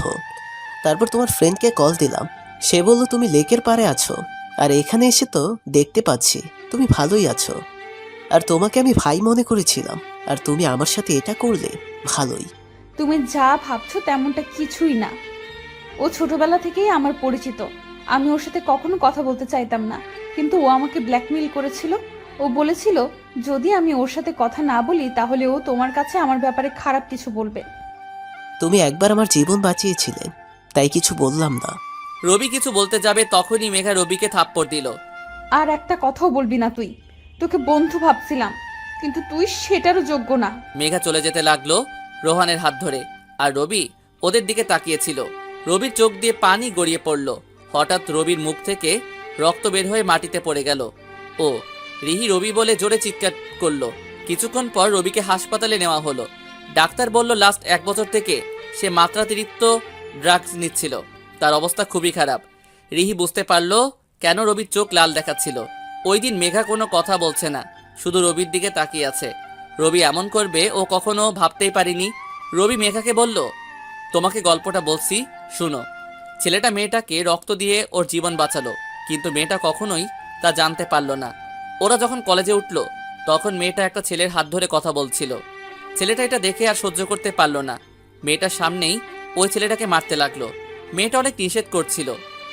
তারপর তোমার ফ্রেন্ডকে কল দিলাম, সে বলল তুমি লেকের পাড়ে আছো, আর এখানে এসে তো দেখতে পাচ্ছি তুমি ভালোই আছো। আর তোমাকে আমি ভাই মনে করেছিলাম, আর তুমি আমার সাথে এটা করলে। ভালোই। তুমি যা ভাবছো তেমনটা কিছুই না। ও ছোটবেলা থেকেই আমার পরিচিত। আমি ওর সাথে কখনো কথা বলতে চাইতাম না, কিন্তু ও আমাকে ব্ল্যাকমেইল করেছিল। ও বলেছিল যদি আমি ওর সাথে কথা না বলি তাহলে ও তোমার কাছে আমার ব্যাপারে খারাপ কিছু বলবে। তুমি একবার আমার জীবন বাঁচিয়েছিলে, তাই কিছু বললাম না। রবি কিছু বলতে যাবে তখনই মেঘা রবিকে থাপ্পড় দিল। আর একটা কথাও বলবি না তুই। তোকে বন্ধু ভাবছিলাম, কিন্তু তুই সেটারও যোগ্য না। মেঘা চলে যেতে লাগলো রোহানের হাত ধরে, আর রবি ওদের দিকে তাকিয়েছিল। রবির চোখ দিয়ে পানি গড়িয়ে পড়ল। হঠাৎ রবির মুখ থেকে রক্ত বের হয়ে মাটিতে পড়ে গেল। ও রিহি রবি বলে জোরে চিৎকার করলো। কিছুক্ষণ পর রবিকে হাসপাতালে নেওয়া হলো। ডাক্তার বলল লাস্ট 1 বছর থেকে সে মাত্রাতিরিক্ত ড্রাগস নিচ্ছিল, তার অবস্থা খুবই খারাপ। রিহি বুঝতে পারলো কেন রবির চোখ লাল দেখাচ্ছিল। ওই দিন মেঘা কোনো কথা বলছে না, শুধু রবির দিকে তাকিয়ে আছে। রবি এমন করবে ও কখনো ভাবতেই পারিনি। রবি মেঘাকে বলল, তোমাকে গল্পটা বলছি, শুনো। ছেলেটা মেয়েটাকে রক্ত দিয়ে ওর জীবন বাঁচালো, কিন্তু মেয়েটা কখনোই তা জানতে পারল না। ওরা যখন কলেজে উঠল তখন মেয়েটা একটা ছেলের হাত ধরে কথা বলছিল। ছেলেটা এটা দেখে আর সহ্য করতে পারল না। মেয়েটার সামনেই ওই ছেলেটাকে মারতে লাগলো। মেয়েটা অনেক নিষেধ করছিল,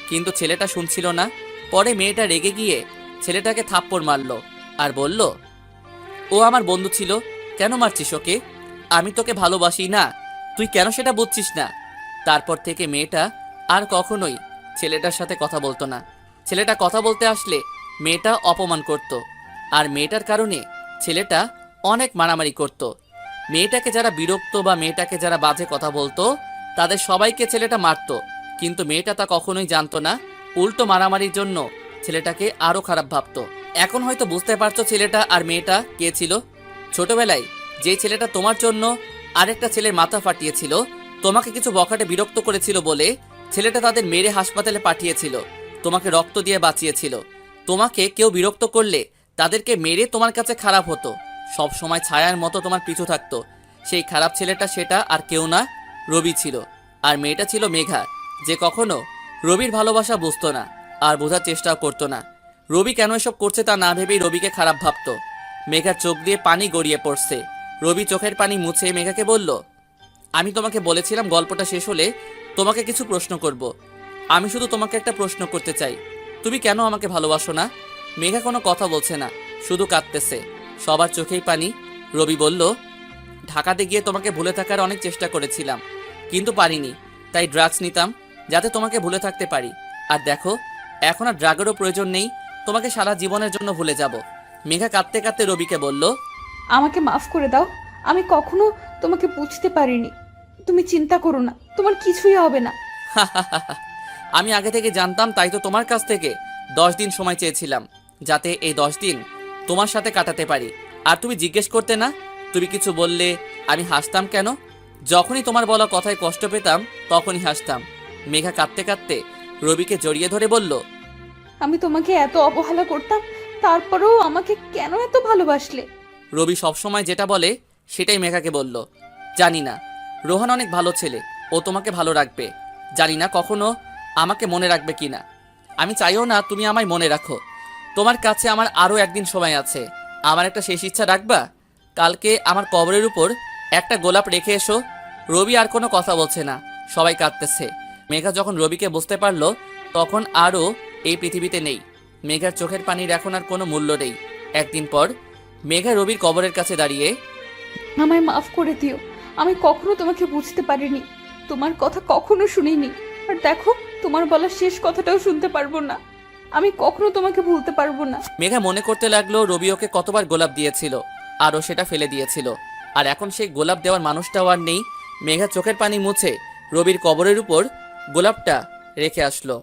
কিন্তু ছেলেটা শুনছিল না। পরে মেয়েটা রেগে গিয়ে ছেলেটাকে থাপ্পড় মারলো আর বলল, ও আমার বন্ধু ছিল, কেন মারছিস ওকে? আমি তোকে ভালোবাসি না, তুই কেন সেটা বুঝছিস না? তারপর থেকে মেয়েটা আর কখনোই ছেলেটার সাথে কথা বলতো না। ছেলেটা কথা বলতে আসলে মেয়েটা অপমান করত, আর মেয়েটার কারণে ছেলেটা অনেক মারামারি করত। মেয়েটাকে যারা বিরক্ত বা মেয়েটাকে যারা বাজে কথা বলতো তাদের সবাইকে ছেলেটা মারতো, কিন্তু মেয়েটা তা কখনোই জানতো না। উল্টো মারামারির জন্য ছেলেটাকে আরো খারাপ ভাবতো। এখন হয়তো বুঝতে পারছো ছেলেটা আর মেয়েটা কে ছিল। ছোটবেলায় যে ছেলেটা তোমার জন্য আরেকটা ছেলের মাথা ফাটিয়েছিল, তোমাকে কিছু বখাটে বিরক্ত করেছিল বলে ছেলেটা তাদের মেরে হাসপাতালে পাঠিয়েছিল, তোমাকে রক্ত দিয়ে বাঁচিয়েছিল। তোমাকে কেউ বিরক্ত করলে তাদেরকে মেরে তোমার কাছে খারাপ হতো, সব সময় ছায়ার মতো তোমার পিছু থাকতো। সেই খারাপ ছেলেটা সেটা আর কেউ না, রবি ছিল। আর মেয়েটা ছিল মেঘা, যে কখনো রবির ভালোবাসা বুঝতো না আর বোঝার চেষ্টাও করতো না। রবি কেন এসব করছে তা না ভেবেই রবিকে খারাপ ভাবতো। মেঘার চোখ দিয়ে পানি গড়িয়ে পড়ছে। রবি চোখের পানি মুছে মেঘাকে বলল, আমি তোমাকে বলেছিলাম গল্পটা শেষ হলে তোমাকে কিছু প্রশ্ন করব। আমি শুধু তোমাকে একটা প্রশ্ন করতে চাই, তুমি কেন আমাকে ভালোবাসো না? মেঘা কোনো কথা বলছে না, শুধু কাঁদতেছে, সবার চোখেই পানি। রবি বলল, ঢাকাতে গিয়ে তোমাকে ভুলে থাকার অনেক চেষ্টা করেছিলাম, কিন্তু পারিনি, তাই ড্রাগস নিতাম যাতে তোমাকে ভুলে থাকতে পারি। আর দেখো, এখন আর ড্রাগেরও প্রয়োজন নেই, তোমাকে সারা জীবনের জন্য ভুলে যাব। মেঘা কাঁদতে কাঁদতে রবিকে বলল, আমাকে মাফ করে দাও, আমি কখনো তোমাকে বুঝতে পারিনি। তুমি চিন্তা করো না, তোমার কিছুই হবে না। আমি আগে থেকে জানতাম, তাই তো তোমার কাছ থেকে 10 দিন সময় চেয়েছিলাম, যাতে এই 10 দিন তোমার সাথে কাটাতে পারি। আর তুমি জিজ্ঞেস করতে না, তুমি কিছু বললে আমি হাসতাম কেন? যখনই তোমার বলা কথায় কষ্ট পেতাম তখনই হাসতাম। মেঘা কাঁদতে কাঁদতে রবিকে জড়িয়ে ধরে বলল, আমি তোমাকে এত অবহেলা করতাম, তারপরেও আমাকে কেন এত ভালোবাসলে? রবি সবসময় যেটা বলে সেটাই মেঘাকে বলল। জানি না, রোহান অনেক ভালো ছেলে, ও তোমাকে ভালো রাখবে। জানি না কখনো আমাকে মনে রাখবে কিনা। আমি চাইও না তুমি আমায় মনে রাখো। তোমার কাছে আমার আরও একদিন সময় আছে। আমার একটা শেষ ইচ্ছা রাখবা? কালকে আমার কবরের উপর একটা গোলাপ রেখে এসো। রবি আর কোনো কথা বলছে না, সবাই কাঁদতেছে। মেঘা যখন রবিকে বুঝতে পারলো তখন আরও এই পৃথিবীতে নেই। মেঘার চোখের পানির এখন আর কোনো মূল্য নেই। একদিন পর মেঘা রবির কবরের কাছে দাঁড়িয়ে, আমায় মাফ করে দিও, আমি কখনো তোমাকে বুঝতে পারিনি, তোমার কথা কখনো শুনিনি। আর দেখো, তোমার বলা শেষ কথাটাও শুনতে পারবো না। আমি কখনো তোমাকে ভুলতে পারবো না। মেঘা মনে করতে লাগলো রবি ওকে কতবার গোলাপ দিয়েছিল আর ও সেটা ফেলে দিয়েছিল, আর এখন সেই গোলাপ দেওয়ার মানুষটাও আর নেই। মেঘা চোখের পানি মুছে রবির কবরের উপর গোলাপটা রেখে আসলো।